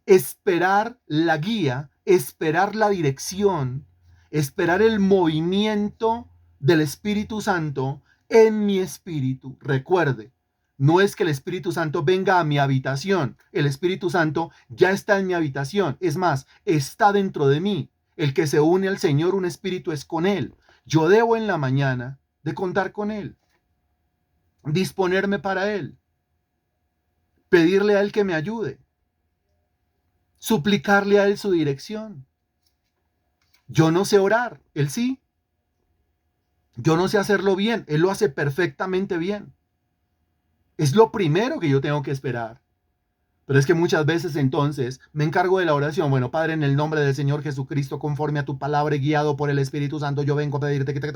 Speaker 1: esperar la guía, esperar la dirección, esperar el movimiento del Espíritu Santo en mi espíritu. Recuerde, no es que el Espíritu Santo venga a mi habitación, el Espíritu Santo ya está en mi habitación, es más, está dentro de mí. El que se une al Señor, un espíritu es con Él. Yo debo en la mañana de contar con Él, disponerme para Él, pedirle a Él que me ayude, suplicarle a Él su dirección. Yo no sé orar, Él sí. Yo no sé hacerlo bien, Él lo hace perfectamente bien. Es lo primero que yo tengo que esperar. Pero es que muchas veces entonces me encargo de la oración. Bueno, Padre, en el nombre del Señor Jesucristo, conforme a tu palabra y guiado por el Espíritu Santo, yo vengo a pedirte que dele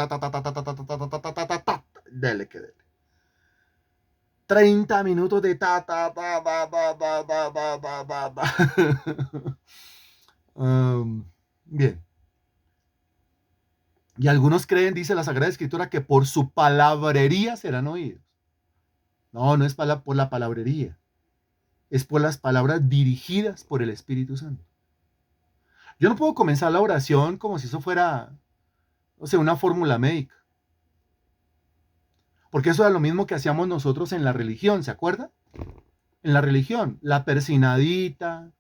Speaker 1: que dele. 30 minutos de ta ta ta ta ta ta ta ta ta ta ta. Bien. Y algunos creen, dice la Sagrada Escritura, que por su palabrería serán oídos. No, no es por la palabrería. Es por las palabras dirigidas por el Espíritu Santo. Yo no puedo comenzar la oración como si eso fuera, o sea, una fórmula médica. Porque eso era lo mismo que hacíamos nosotros en la religión, ¿se acuerda? En la religión, la persinadita,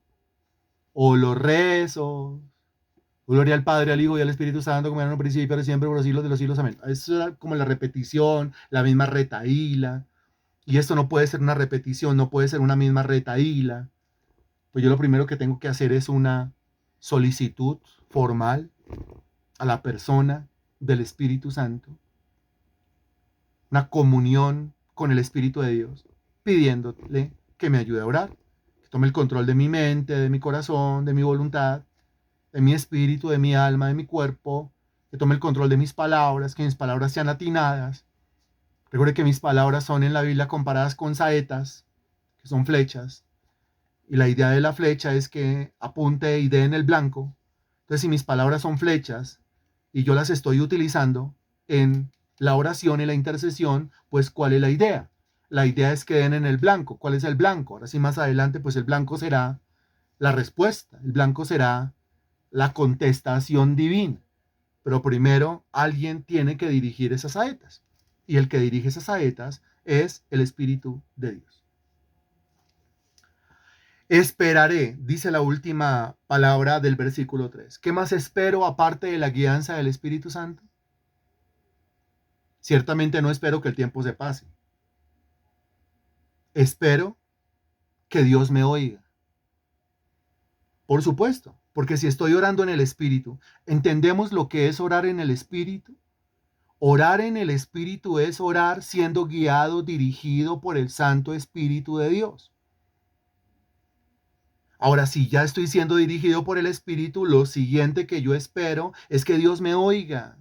Speaker 1: o los rezos, gloria al Padre, al Hijo y al Espíritu Santo, como era en un principio, ahora y siempre, por los siglos de los siglos, amén. Eso era como la repetición, la misma retahíla. Y esto no puede ser una repetición, no puede ser una misma retahíla. Pues yo lo primero que tengo que hacer es una solicitud formal a la persona del Espíritu Santo, una comunión con el Espíritu de Dios, pidiéndole que me ayude a orar, que tome el control de mi mente, de mi corazón, de mi voluntad, de mi espíritu, de mi alma, de mi cuerpo, que tome el control de mis palabras, que mis palabras sean atinadas. Recuerde que mis palabras son en la Biblia comparadas con saetas, que son flechas, y la idea de la flecha es que apunte y dé en el blanco. Entonces, si mis palabras son flechas y yo las estoy utilizando en la oración y la intercesión, pues ¿cuál es la idea? La idea es que den en el blanco. ¿Cuál es el blanco? Ahora sí, más adelante, pues el blanco será la respuesta, el blanco será la contestación divina. Pero primero alguien tiene que dirigir esas saetas. Y el que dirige esas saetas es el Espíritu de Dios. Esperaré, dice la última palabra del versículo 3. ¿Qué más espero aparte de la guianza del Espíritu Santo? Ciertamente no espero que el tiempo se pase. Espero que Dios me oiga. Por supuesto, porque si estoy orando en el Espíritu, ¿entendemos lo que es orar en el Espíritu? Orar en el Espíritu es orar siendo guiado, dirigido por el Santo Espíritu de Dios. Ahora, si ya estoy siendo dirigido por el Espíritu, lo siguiente que yo espero es que Dios me oiga,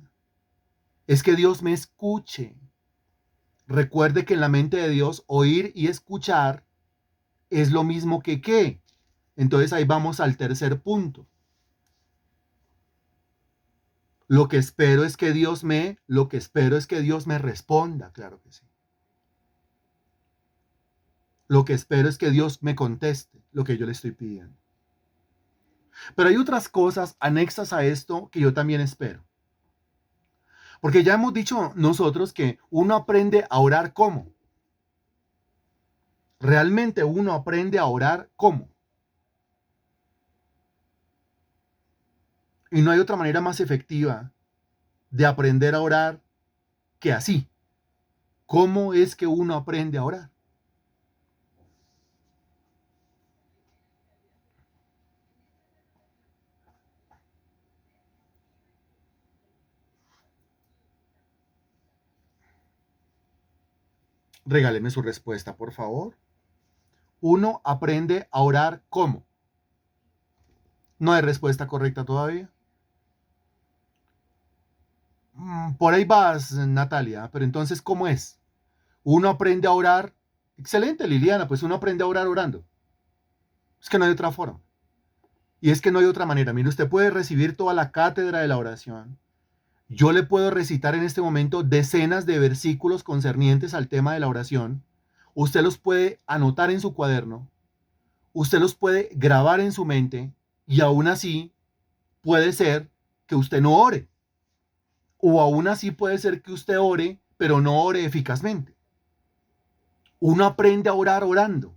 Speaker 1: es que Dios me escuche. Recuerde que en la mente de Dios, oír y escuchar es lo mismo que qué. Entonces ahí vamos al tercer punto. Lo que espero es que Dios me responda, claro que sí. Lo que espero es que Dios me conteste lo que yo le estoy pidiendo. Pero hay otras cosas anexas a esto que yo también espero. Porque ya hemos dicho nosotros que uno aprende a orar ¿cómo? Realmente uno aprende a orar ¿cómo? Y no hay otra manera más efectiva de aprender a orar que así. ¿Cómo es que uno aprende a orar? Regáleme su respuesta, por favor. Uno aprende a orar ¿cómo? No hay respuesta correcta todavía. Por ahí vas, Natalia, pero entonces, ¿cómo es? Uno aprende a orar. Excelente, Liliana, pues uno aprende a orar orando. Es que no hay otra forma. Y es que no hay otra manera. Mire, usted puede recibir toda la cátedra de la oración. Yo le puedo recitar en este momento decenas de versículos concernientes al tema de la oración. Usted los puede anotar en su cuaderno. Usted los puede grabar en su mente. Y aún así puede ser que usted no ore. O aún así puede ser que usted ore, pero no ore eficazmente. Uno aprende a orar orando.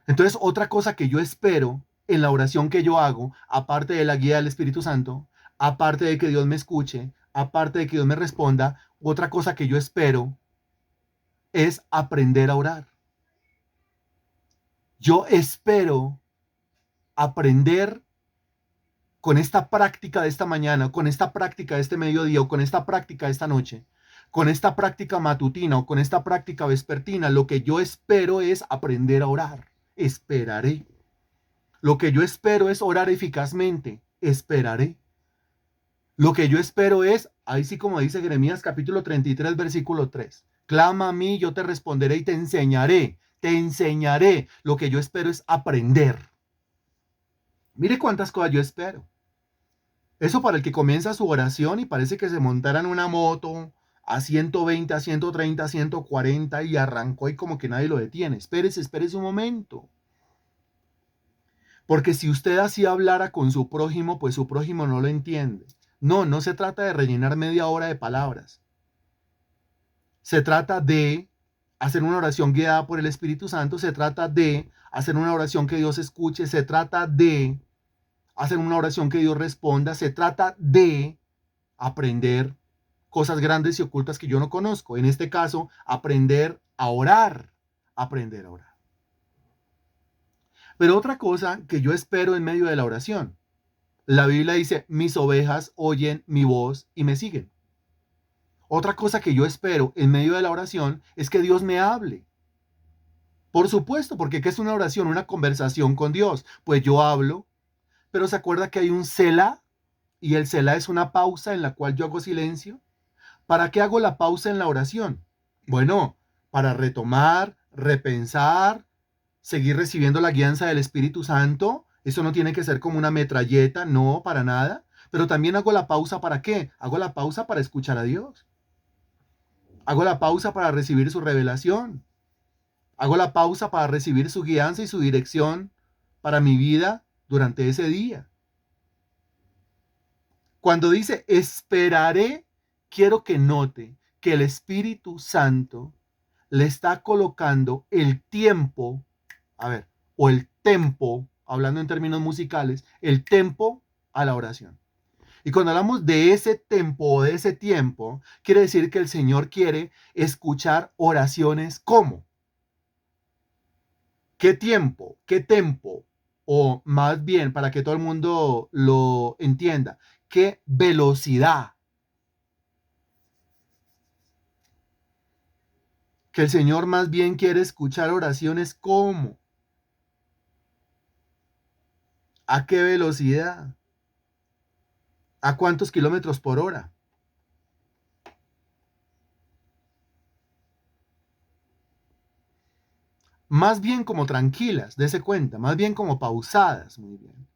Speaker 1: Entonces, otra cosa que yo espero en la oración que yo hago, aparte de la guía del Espíritu Santo, aparte de que Dios me escuche, aparte de que Dios me responda, otra cosa que yo espero es aprender a orar. Yo espero aprender con esta práctica de esta mañana, con esta práctica de este mediodía o con esta práctica de esta noche, con esta práctica matutina o con esta práctica vespertina, lo que yo espero es aprender a orar. Esperaré. Lo que yo espero es orar eficazmente. Esperaré. Lo que yo espero es, ahí sí como dice Jeremías capítulo 33, versículo 3. Clama a mí, yo te responderé y te enseñaré. Te enseñaré. Lo que yo espero es aprender. Mire cuántas cosas yo espero. Eso para el que comienza su oración y parece que se montara en una moto a 120, a 130, a 140 y arrancó y como que nadie lo detiene. Espérese, espérese un momento. Porque si usted así hablara con su prójimo, pues su prójimo no lo entiende. No, no se trata de rellenar media hora de palabras. Se trata de hacer una oración guiada por el Espíritu Santo. Se trata de hacer una oración que Dios escuche. Se trata de hacer una oración que Dios responda. Se trata de aprender cosas grandes y ocultas que yo no conozco. En este caso, aprender a orar. Aprender a orar. Pero otra cosa que yo espero en medio de la oración. La Biblia dice, mis ovejas oyen mi voz y me siguen. Otra cosa que yo espero en medio de la oración es que Dios me hable. Por supuesto, porque ¿qué es una oración? Una conversación con Dios. Pues yo hablo, pero ¿se acuerda que hay un Selah? Y el Selah es una pausa en la cual yo hago silencio. ¿Para qué hago la pausa en la oración? Bueno, para retomar, repensar, seguir recibiendo la guianza del Espíritu Santo. Eso no tiene que ser como una metralleta, no, para nada. Pero también hago la pausa, ¿para qué? Hago la pausa para escuchar a Dios. Hago la pausa para recibir su revelación. Hago la pausa para recibir su guianza y su dirección para mi vida durante ese día. Cuando dice esperaré, quiero que note que el Espíritu Santo le está colocando el tiempo, o el tempo, hablando en términos musicales, el tempo a la oración. Y cuando hablamos de ese tempo o de ese tiempo, quiere decir que el Señor quiere escuchar oraciones como. ¿Qué tiempo? ¿Qué tempo? O más bien, para que todo el mundo lo entienda, ¿qué velocidad? Que el Señor más bien quiere escuchar oraciones como. ¿A qué velocidad? ¿A cuántos kilómetros por hora? Más bien como tranquilas, dése cuenta, más bien como pausadas, muy bien.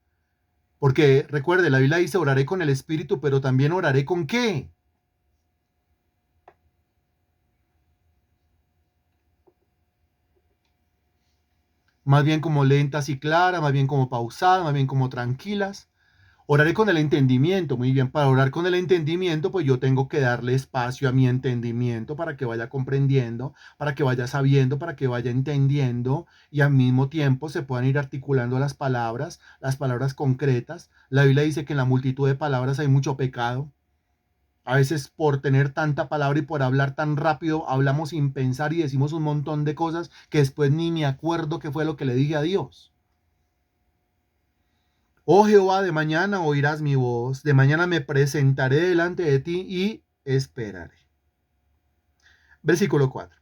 Speaker 1: Porque recuerde, la Biblia dice, oraré con el Espíritu, pero también oraré con ¿qué? Más bien como lentas y claras, más bien como pausadas, más bien como tranquilas. Oraré con el entendimiento, muy bien, para orar con el entendimiento, pues yo tengo que darle espacio a mi entendimiento para que vaya comprendiendo, para que vaya sabiendo, para que vaya entendiendo y al mismo tiempo se puedan ir articulando las palabras concretas. La Biblia dice que en la multitud de palabras hay mucho pecado. A veces por tener tanta palabra y por hablar tan rápido, hablamos sin pensar y decimos un montón de cosas que después ni me acuerdo qué fue lo que le dije a Dios. Oh Jehová, de mañana oirás mi voz, de mañana me presentaré delante de ti y esperaré. Versículo 4.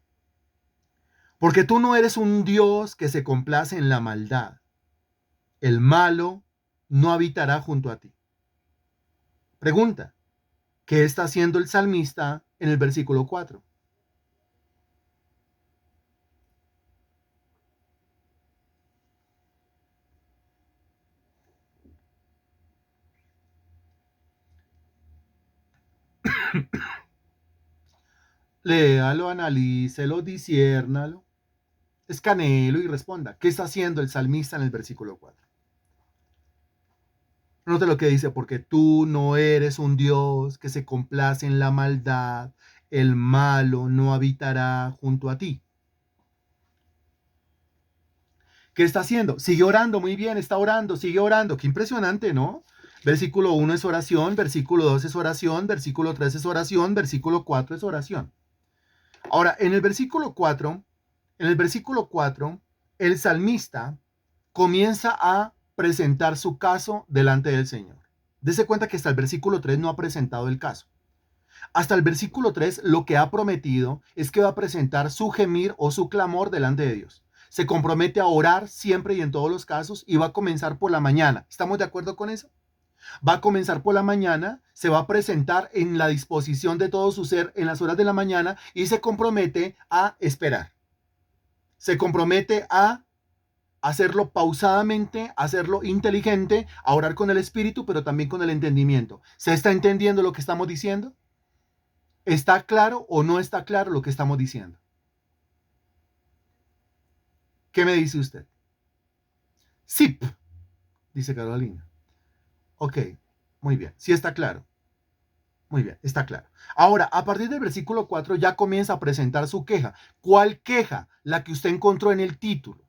Speaker 1: Porque tú no eres un Dios que se complace en la maldad. El malo no habitará junto a ti. Pregunta, ¿qué está haciendo el salmista en el versículo 4? Léalo, analícelo, disciérnalo, escanéelo y responda. ¿Qué está haciendo el salmista en el versículo 4? Note lo que dice, porque tú no eres un Dios que se complace en la maldad, el malo no habitará junto a ti. ¿Qué está haciendo? Sigue orando, muy bien, está orando, sigue orando. Qué impresionante, ¿no? Versículo 1 es oración, versículo 2 es oración, versículo 3 es oración, versículo 4 es oración. Ahora, en el versículo 4, el salmista comienza a presentar su caso delante del Señor. Dese cuenta que hasta el versículo 3 no ha presentado el caso. Hasta el versículo 3 lo que ha prometido es que va a presentar su gemir o su clamor delante de Dios. Se compromete a orar siempre y en todos los casos y va a comenzar por la mañana. ¿Estamos de acuerdo con eso? Va a comenzar por la mañana, se va a presentar en la disposición de todo su ser en las horas de la mañana y se compromete a esperar. Se compromete a hacerlo pausadamente, hacerlo inteligente, a orar con el espíritu, pero también con el entendimiento. ¿Se está entendiendo lo que estamos diciendo? ¿Está claro o no está claro lo que estamos diciendo? ¿Qué me dice usted? Sí, dice Carolina. Ok, muy bien. Sí está claro. Muy bien, está claro. Ahora, a partir del versículo 4 ya comienza a presentar su queja. ¿Cuál queja? La que usted encontró en el título.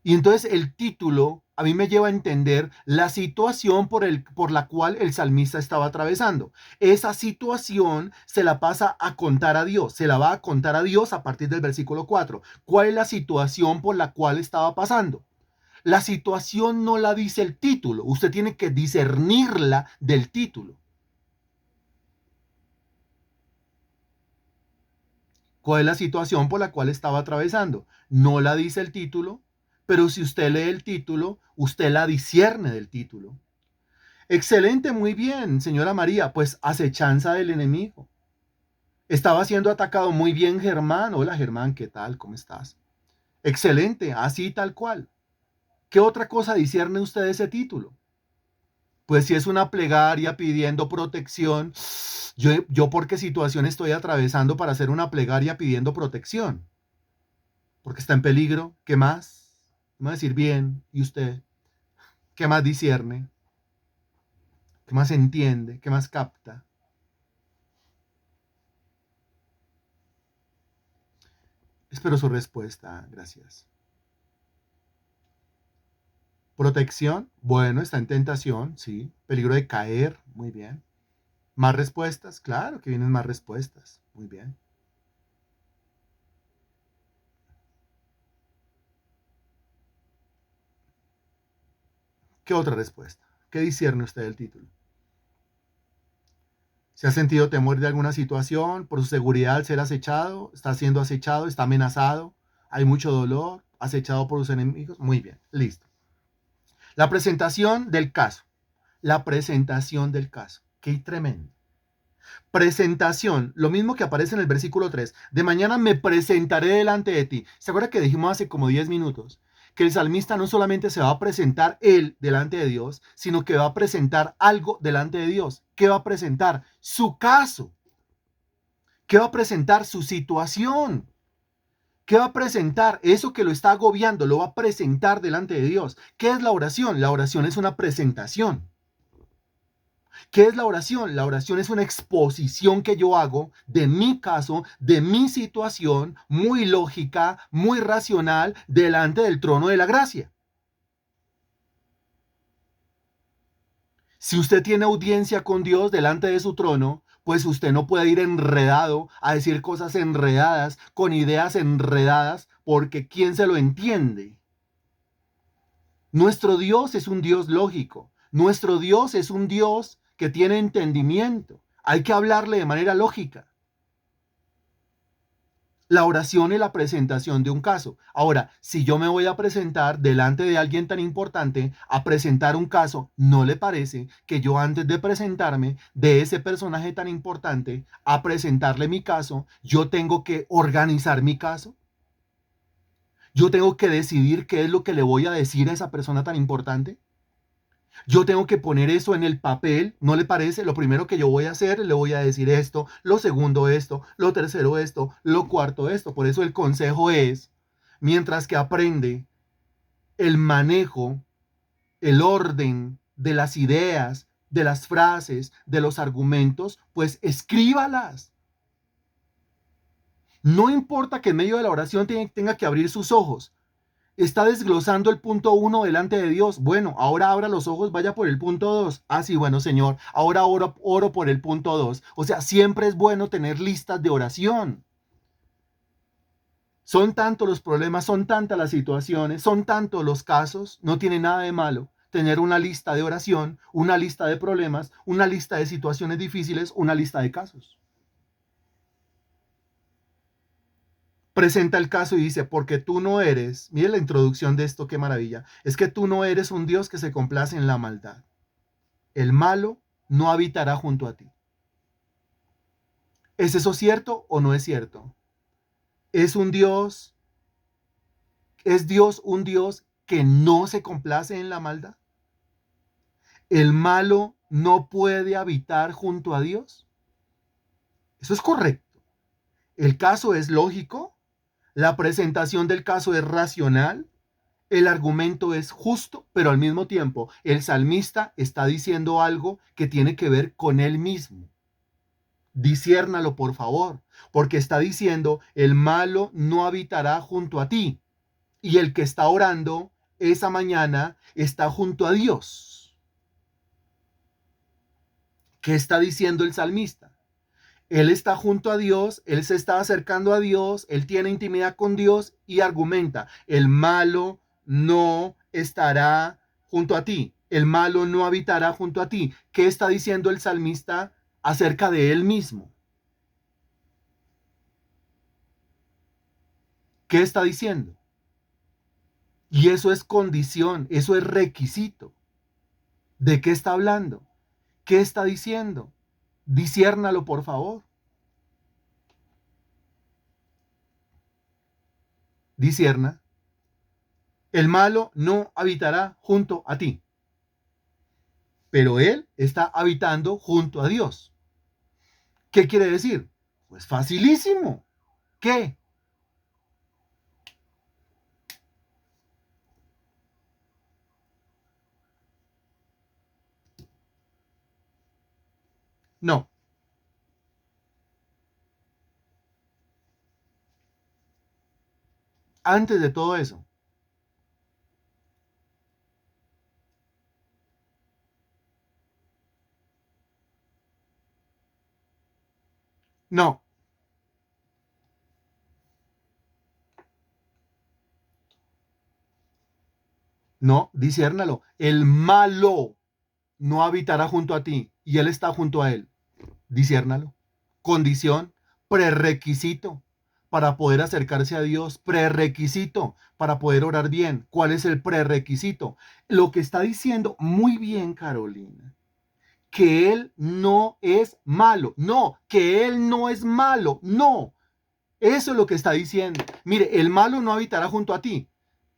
Speaker 1: Y entonces el título a mí me lleva a entender la situación por la cual el salmista estaba atravesando. Esa situación se la pasa a contar a Dios, se la va a contar a Dios a partir del versículo 4. ¿Cuál es la situación por la cual estaba pasando? La situación no la dice el título, usted tiene que discernirla del título. ¿Cuál es la situación por la cual estaba atravesando? No la dice el título, pero si usted lee el título, usted la discierne del título. Excelente, muy bien, señora María, pues acechanza del enemigo. Estaba siendo atacado. Muy bien, Germán. Hola, Germán, ¿qué tal? ¿Cómo estás? Excelente, así tal cual. ¿Qué otra cosa discierne usted de ese título? Pues si es una plegaria pidiendo protección, yo por qué situación estoy atravesando para hacer una plegaria pidiendo protección, porque está en peligro. ¿Qué más? Me va a decir bien, ¿y usted? ¿Qué más discierne? ¿Qué más entiende? ¿Qué más capta? Espero su respuesta, gracias. Protección, bueno, está en tentación, sí. Peligro de caer, muy bien. Más respuestas, claro que vienen más respuestas, muy bien. ¿Qué otra respuesta? ¿Qué discierne usted del título? ¿Se ha sentido temor de alguna situación por su seguridad al ser acechado? ¿Está siendo acechado? ¿Está amenazado? ¿Hay mucho dolor? ¿Acechado por sus enemigos? Muy bien, listo. La presentación del caso. La presentación del caso. Qué tremendo. Presentación, lo mismo que aparece en el versículo 3. De mañana me presentaré delante de ti. ¿Se acuerda que dijimos hace como 10 minutos? Que el salmista no solamente se va a presentar él delante de Dios, sino que va a presentar algo delante de Dios. ¿Qué va a presentar? Su caso. ¿Qué va a presentar? Su situación. ¿Qué va a presentar? Eso que lo está agobiando, lo va a presentar delante de Dios. ¿Qué es la oración? La oración es una presentación. ¿Qué es la oración? La oración es una exposición que yo hago de mi caso, de mi situación, muy lógica, muy racional, delante del trono de la gracia. Si usted tiene audiencia con Dios delante de su trono, pues usted no puede ir enredado a decir cosas enredadas, con ideas enredadas, porque ¿quién se lo entiende? Nuestro Dios es un Dios lógico. Nuestro Dios es un Dios que tiene entendimiento. Hay que hablarle de manera lógica. La oración es la presentación de un caso. Ahora, si yo me voy a presentar delante de alguien tan importante a presentar un caso, ¿no le parece que yo antes de presentarme de ese personaje tan importante a presentarle mi caso, yo tengo que organizar mi caso? Yo tengo que decidir qué es lo que le voy a decir a esa persona tan importante. Yo tengo que poner eso en el papel, ¿no le parece? Lo primero que yo voy a hacer, le voy a decir esto, lo segundo esto, lo tercero esto, lo cuarto esto. Por eso el consejo es, mientras que aprende el manejo, el orden de las ideas, de las frases, de los argumentos, pues escríbalas. No importa que en medio de la oración tenga que abrir sus ojos. Está desglosando el punto uno delante de Dios. Bueno, ahora abra los ojos, vaya por el punto 2. Ah, sí, bueno, Señor, ahora oro por el punto 2. O sea, siempre es bueno tener listas de oración. Son tantos los problemas, son tantas las situaciones, son tantos los casos, no tiene nada de malo tener una lista de oración, una lista de problemas, una lista de situaciones difíciles, una lista de casos. Presenta el caso y dice, porque tú no eres, mire la introducción de esto, qué maravilla, es que tú no eres un Dios que se complace en la maldad. El malo no habitará junto a ti. ¿Es eso cierto o no es cierto? ¿Es un Dios, es Dios un Dios que no se complace en la maldad? ¿El malo no puede habitar junto a Dios? Eso es correcto. El caso es lógico, la presentación del caso es racional, el argumento es justo, pero al mismo tiempo el salmista está diciendo algo que tiene que ver con él mismo. Disciérnalo, por favor, porque está diciendo, el malo no habitará junto a ti. Y el que está orando esa mañana está junto a Dios. ¿Qué está diciendo el salmista? Él está junto a Dios, él se está acercando a Dios, él tiene intimidad con Dios y argumenta, el malo no estará junto a ti, el malo no habitará junto a ti. ¿Qué está diciendo el salmista acerca de él mismo? ¿Qué está diciendo? Y eso es condición, eso es requisito. ¿De qué está hablando? ¿Qué está diciendo? Diciérnalo, por favor. discierna, el malo no habitará junto a ti, pero él está habitando junto a Dios. ¿Qué quiere decir? Pues facilísimo. ¿Qué? No, antes de todo eso. No, no, disciérnalo. El malo no habitará junto a ti y él está junto a él. Disciérnalo. Condición, prerequisito para poder acercarse a Dios, prerequisito para poder orar bien. ¿Cuál es el prerequisito? Lo que está diciendo muy bien Carolina, que él no es malo. No, que él no es malo. No, eso es lo que está diciendo. Mire, el malo no habitará junto a ti.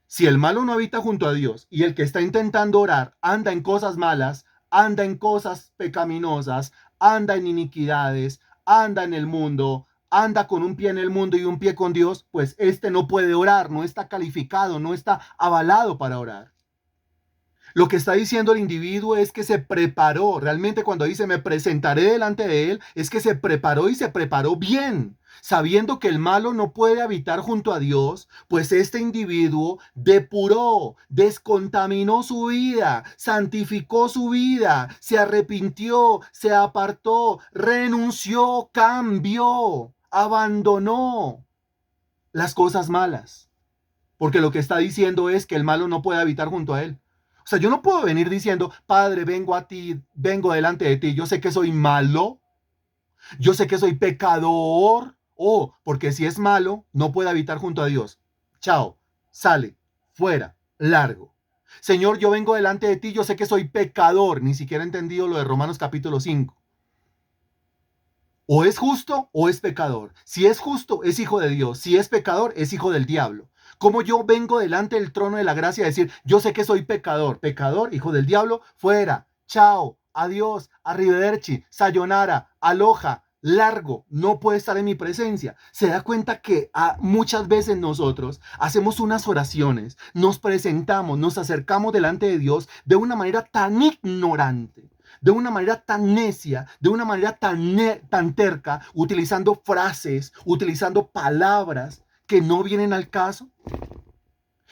Speaker 1: Si el malo no habita junto a Dios y el que está intentando orar anda en cosas malas, anda en cosas pecaminosas, anda en iniquidades, anda en el mundo, anda con un pie en el mundo y un pie con Dios, pues este no puede orar, no está calificado, no está avalado para orar. Lo que está diciendo el individuo es que se preparó. Realmente cuando dice me presentaré delante de él, es que se preparó y se preparó bien, sabiendo que el malo no puede habitar junto a Dios, pues este individuo depuró, descontaminó su vida, santificó su vida, se arrepintió, se apartó, renunció, cambió, abandonó las cosas malas. Porque lo que está diciendo es que el malo no puede habitar junto a él. O sea, yo no puedo venir diciendo, Padre, vengo a ti, vengo delante de ti, yo sé que soy malo, yo sé que soy pecador, porque si es malo, no puede habitar junto a Dios. Chao, sale, fuera, largo. Señor, yo vengo delante de ti, yo sé que soy pecador, ni siquiera he entendido lo de Romanos capítulo 5. O es justo o es pecador. Si es justo, es hijo de Dios. Si es pecador, es hijo del diablo. Como yo vengo delante del trono de la gracia a decir, yo sé que soy pecador, pecador, hijo del diablo, fuera, chao, adiós, arrivederci, sayonara, aloha, largo, no puede estar en mi presencia. Se da cuenta que muchas veces nosotros hacemos unas oraciones, nos presentamos, nos acercamos delante de Dios de una manera tan ignorante, de una manera tan necia, de una manera tan terca, utilizando frases, utilizando palabras que no vienen al caso,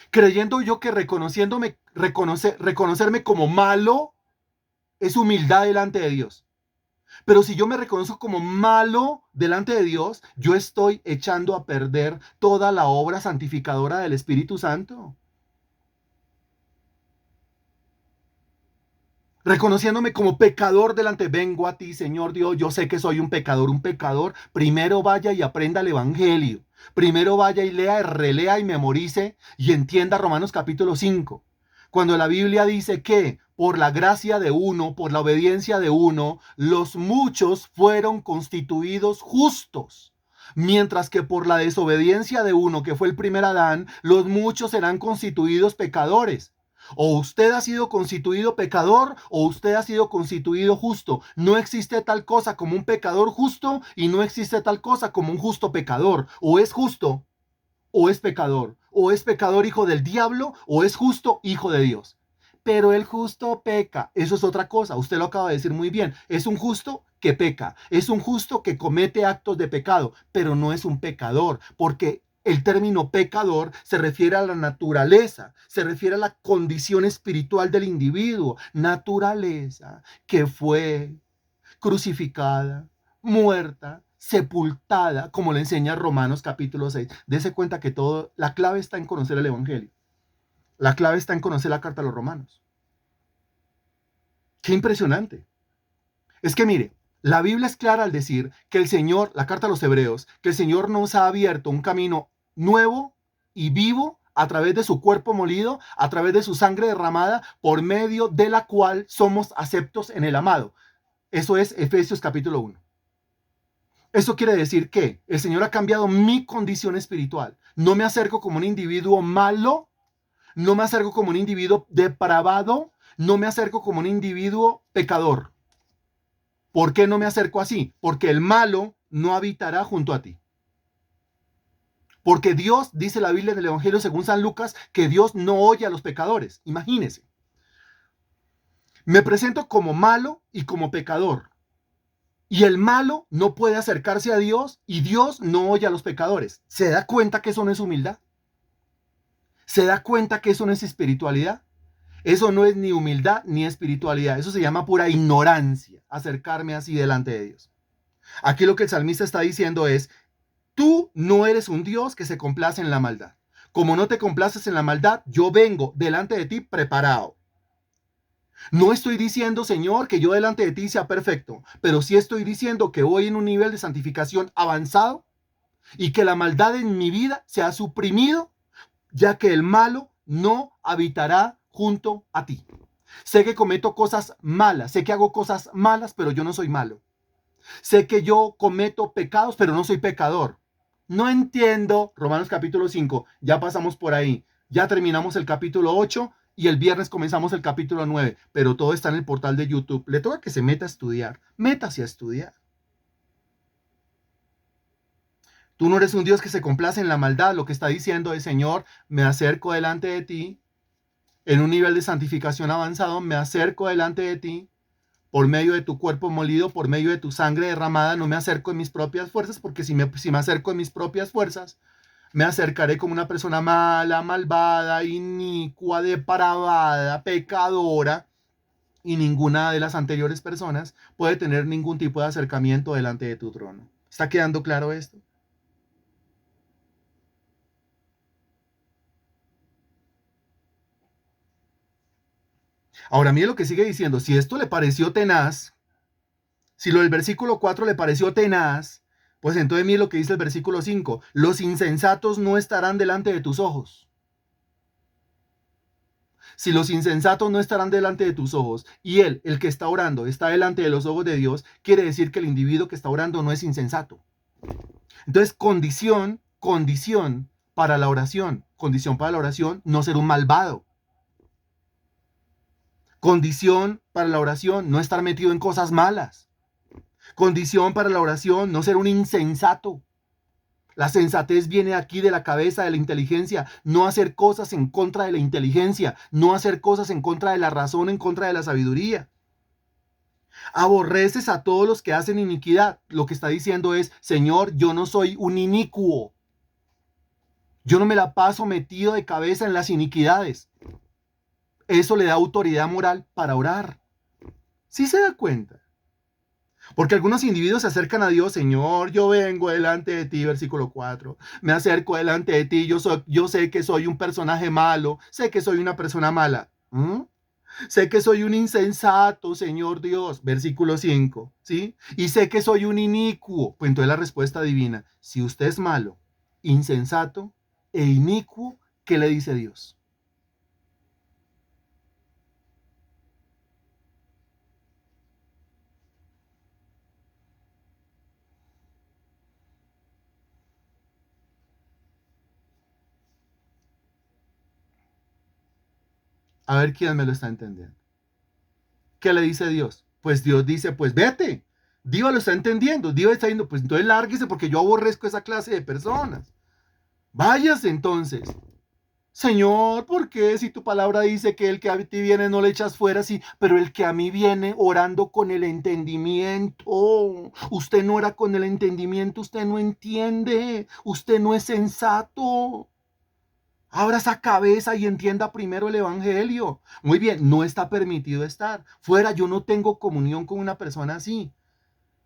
Speaker 1: creyendo yo que reconocerme como malo es humildad delante de Dios. Pero si yo me reconozco como malo delante de Dios, yo estoy echando a perder toda la obra santificadora del Espíritu Santo. Reconociéndome como pecador delante, vengo a ti, Señor Dios, yo sé que soy un pecador, primero vaya y aprenda el Evangelio, primero vaya y lea y relea y memorice y entienda Romanos capítulo 5, cuando la Biblia dice que por la gracia de uno, por la obediencia de uno, los muchos fueron constituidos justos. Mientras que por la desobediencia de uno, que fue el primer Adán, los muchos serán constituidos pecadores. O usted ha sido constituido pecador o usted ha sido constituido justo. No existe tal cosa como un pecador justo y no existe tal cosa como un justo pecador. O es justo o es pecador. O es pecador hijo del diablo o es justo hijo de Dios. Pero el justo peca. Eso es otra cosa. Usted lo acaba de decir muy bien. Es un justo que peca. Es un justo que comete actos de pecado, pero no es un pecador, porque el término pecador se refiere a la naturaleza, se refiere a la condición espiritual del individuo, naturaleza que fue crucificada, muerta, sepultada, como le enseña Romanos capítulo 6. Dese cuenta que la clave está en conocer el Evangelio. La clave está en conocer la carta a los romanos. Qué impresionante. Es que mire, la Biblia es clara al decir que el Señor, la carta a los hebreos, que el Señor nos ha abierto un camino nuevo y vivo a través de su cuerpo molido, a través de su sangre derramada, por medio de la cual somos aceptos en el amado. Eso es Efesios capítulo 1. Eso quiere decir que el Señor ha cambiado mi condición espiritual. No me acerco como un individuo malo, no me acerco como un individuo depravado, no me acerco como un individuo pecador. ¿Por qué no me acerco así? Porque el malo no habitará junto a ti. Porque Dios, dice la Biblia en el Evangelio según San Lucas, que Dios no oye a los pecadores. Imagínense. Me presento como malo y como pecador. Y el malo no puede acercarse a Dios y Dios no oye a los pecadores. ¿Se da cuenta que eso no es humildad? ¿Se da cuenta que eso no es espiritualidad? Eso no es ni humildad ni espiritualidad. Eso se llama pura ignorancia, acercarme así delante de Dios. Aquí lo que el salmista está diciendo es, tú no eres un Dios que se complace en la maldad. Como no te complaces en la maldad, yo vengo delante de ti preparado. No estoy diciendo, Señor, que yo delante de ti sea perfecto, pero sí estoy diciendo que voy en un nivel de santificación avanzado y que la maldad en mi vida se ha suprimido, ya que el malo no habitará junto a ti. Sé que cometo cosas malas, sé que hago cosas malas, pero yo no soy malo. Sé que yo cometo pecados, pero no soy pecador. No entiendo Romanos capítulo 5, ya pasamos por ahí, ya terminamos el capítulo 8 y el viernes comenzamos el capítulo 9, pero todo está en el portal de YouTube. Le toca que se meta a estudiar, métase a estudiar. Tú no eres un Dios que se complace en la maldad, lo que está diciendo es, Señor, me acerco delante de ti, en un nivel de santificación avanzado, me acerco delante de ti, por medio de tu cuerpo molido, por medio de tu sangre derramada, no me acerco en mis propias fuerzas, porque si me acerco en mis propias fuerzas, me acercaré como una persona mala, malvada, inicua, depravada, pecadora, y ninguna de las anteriores personas puede tener ningún tipo de acercamiento delante de tu trono. ¿Está quedando claro esto? Ahora mire lo que sigue diciendo, si esto le pareció tenaz, si lo del versículo 4 le pareció tenaz, pues entonces mire lo que dice el versículo 5, los insensatos no estarán delante de tus ojos. Si los insensatos no estarán delante de tus ojos y él, el que está orando, está delante de los ojos de Dios, quiere decir que el individuo que está orando no es insensato. Entonces, condición para la oración, condición para la oración, no ser un malvado. Condición para la oración, no estar metido en cosas malas. Condición para la oración, no ser un insensato. La sensatez viene aquí de la cabeza, de la inteligencia, no hacer cosas en contra de la inteligencia, no hacer cosas en contra de la razón, en contra de la sabiduría. Aborreces a todos los que hacen iniquidad. Lo que está diciendo es, Señor, yo no soy un inicuo. Yo no me la paso metido de cabeza en las iniquidades. Eso le da autoridad moral para orar. ¿Sí se da cuenta? Porque algunos individuos se acercan a Dios, Señor, yo vengo delante de ti, versículo 4. Me acerco delante de ti, yo sé que soy un personaje malo, sé que soy una persona mala. Sé que soy un insensato, Señor Dios, versículo 5, ¿sí? Y sé que soy un inicuo. Pues entonces la respuesta divina, si usted es malo, insensato e inicuo, ¿qué le dice Dios? A ver quién me lo está entendiendo. ¿Qué le dice Dios? Pues Dios dice, pues vete. Dios lo está entendiendo. Dios está diciendo, pues entonces lárguese porque yo aborrezco esa clase de personas. Váyase entonces. Señor, ¿por qué si tu palabra dice que el que a ti viene no le echas fuera? Sí, pero el que a mí viene orando con el entendimiento. Usted no ora con el entendimiento, usted no entiende, usted no es sensato. Abra esa cabeza y entienda primero el evangelio. Muy bien, no está permitido estar. Fuera, yo no tengo comunión con una persona así.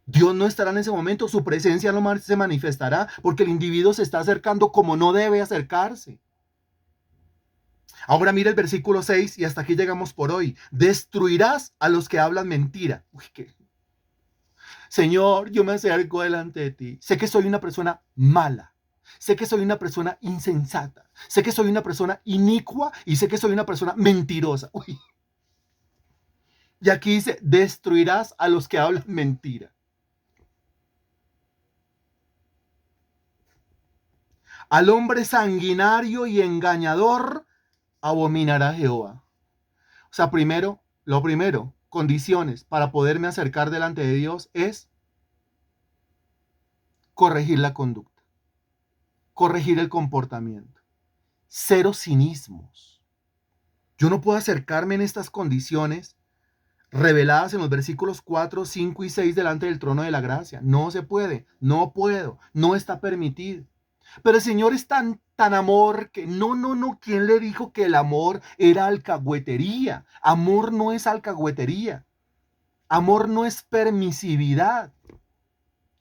Speaker 1: Dios no estará en ese momento, su presencia no se manifestará porque el individuo se está acercando como no debe acercarse. Ahora mira el versículo 6 y hasta aquí llegamos por hoy. Destruirás a los que hablan mentira. Uy, ¿qué? Señor, yo me acerco delante de ti. Sé que soy una persona mala. Sé que soy una persona insensata. Sé que soy una persona inicua y sé que soy una persona mentirosa. Uy. Y aquí dice, destruirás a los que hablan mentira. Al hombre sanguinario y engañador abominará Jehová. O sea, lo primero, condiciones para poderme acercar delante de Dios es corregir la conducta, corregir el comportamiento, cero cinismos. Yo no puedo acercarme en estas condiciones reveladas en los versículos 4, 5 y 6 delante del trono de la gracia. No se puede, no puedo, no está permitido. Pero el Señor es tan amor que no, ¿quién le dijo que el amor era alcahuetería? Amor no es alcahuetería. Amor no es permisividad.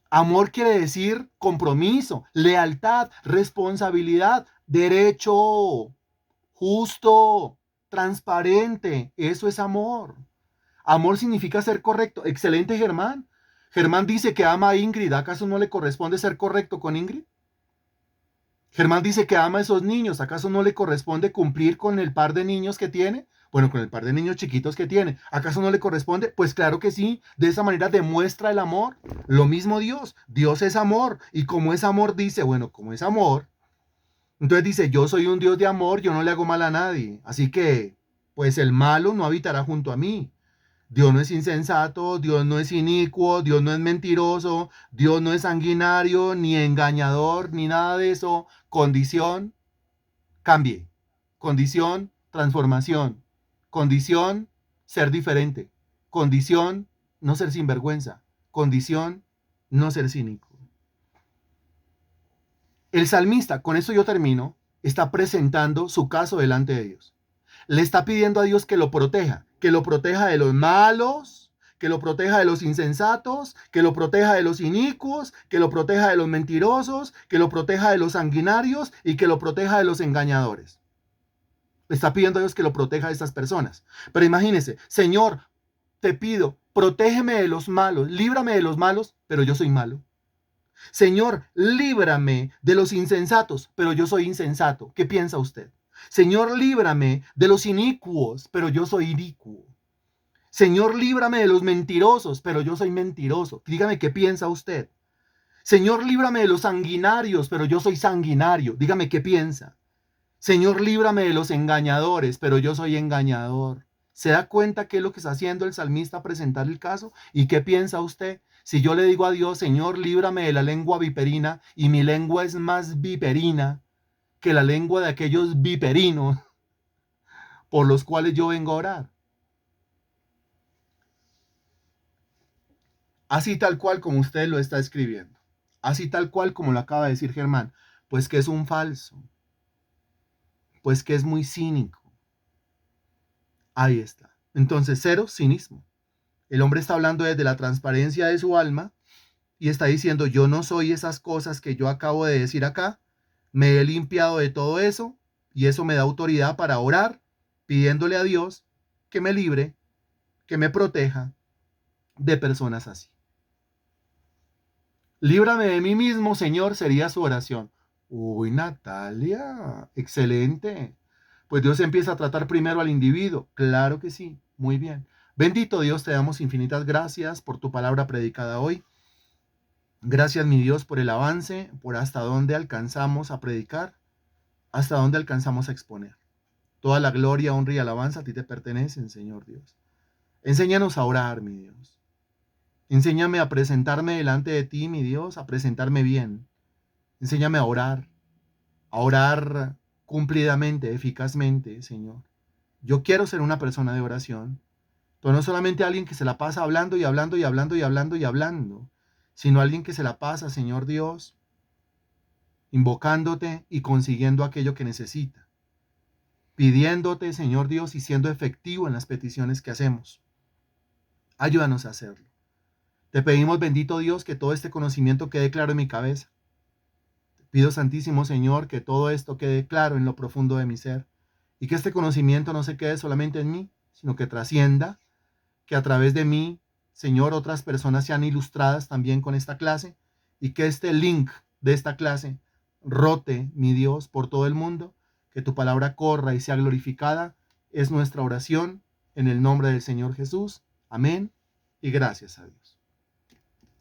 Speaker 1: Amor quiere decir compromiso, lealtad, responsabilidad, derecho, justo, transparente. Eso es amor. Amor significa ser correcto. Excelente, Germán. Germán dice que ama a Ingrid. ¿Acaso no le corresponde ser correcto con Ingrid? Germán dice que ama a esos niños. ¿Acaso no le corresponde cumplir con el par de niños que tiene? Bueno, con el par de niños chiquitos que tiene. ¿Acaso no le corresponde? Pues claro que sí. De esa manera demuestra el amor. Lo mismo Dios. Dios es amor. Y como es amor, dice, bueno, como es amor, entonces dice, yo soy un Dios de amor, yo no le hago mal a nadie. Así que, pues el malo no habitará junto a mí. Dios no es insensato, Dios no es inicuo, Dios no es mentiroso, Dios no es sanguinario, ni engañador, ni nada de eso. Condición, cambie. Condición, transformación. Condición, ser diferente. Condición, no ser sinvergüenza. Condición, no ser cínico. El salmista, con eso yo termino, está presentando su caso delante de Dios. Le está pidiendo a Dios que lo proteja de los malos, que lo proteja de los insensatos, que lo proteja de los inicuos, que lo proteja de los mentirosos, que lo proteja de los sanguinarios y que lo proteja de los engañadores. Le está pidiendo a Dios que lo proteja de estas personas. Pero imagínese, Señor, te pido, protégeme de los malos, líbrame de los malos, pero yo soy malo. Señor, líbrame de los insensatos, pero yo soy insensato. ¿Qué piensa usted? Señor, líbrame de los inicuos, pero yo soy inicuo. Señor, líbrame de los mentirosos, pero yo soy mentiroso. Dígame qué piensa usted. Señor, líbrame de los sanguinarios, pero yo soy sanguinario. Dígame qué piensa. Señor, líbrame de los engañadores, pero yo soy engañador. ¿Se da cuenta qué es lo que está haciendo el salmista presentar el caso? ¿Y qué piensa usted? Si yo le digo a Dios, Señor, líbrame de la lengua viperina, y mi lengua es más viperina que la lengua de aquellos viperinos por los cuales yo vengo a orar. Así tal cual como usted lo está escribiendo. Así tal cual como lo acaba de decir Germán. Pues que es un falso. Pues que es muy cínico. Ahí está. Entonces, cero cinismo. El hombre está hablando desde la transparencia de su alma y está diciendo, yo no soy esas cosas que yo acabo de decir acá. Me he limpiado de todo eso y eso me da autoridad para orar pidiéndole a Dios que me libre, que me proteja de personas así. Líbrame de mí mismo, Señor, sería su oración. Uy, Natalia, excelente. Pues Dios empieza a tratar primero al individuo. Claro que sí, muy bien. Bendito Dios, te damos infinitas gracias por tu palabra predicada hoy. Gracias, mi Dios, por el avance, por hasta dónde alcanzamos a predicar, hasta dónde alcanzamos a exponer. Toda la gloria, honra y alabanza a ti te pertenecen, Señor Dios. Enséñanos a orar, mi Dios. Enséñame a presentarme delante de ti, mi Dios, a presentarme bien. Enséñame a orar cumplidamente, eficazmente, Señor. Yo quiero ser una persona de oración, pero no solamente alguien que se la pasa hablando y hablando y hablando y hablando y hablando, sino alguien que se la pasa, Señor Dios, invocándote y consiguiendo aquello que necesita, pidiéndote, Señor Dios, y siendo efectivo en las peticiones que hacemos. Ayúdanos a hacerlo. Te pedimos, bendito Dios, que todo este conocimiento quede claro en mi cabeza. Te pido, Santísimo Señor, que todo esto quede claro en lo profundo de mi ser y que este conocimiento no se quede solamente en mí, sino que trascienda, que a través de mí, Señor, otras personas sean ilustradas también con esta clase y que este link de esta clase rote, mi Dios, por todo el mundo, que tu palabra corra y sea glorificada. Es nuestra oración en el nombre del Señor Jesús. Amén y gracias a Dios.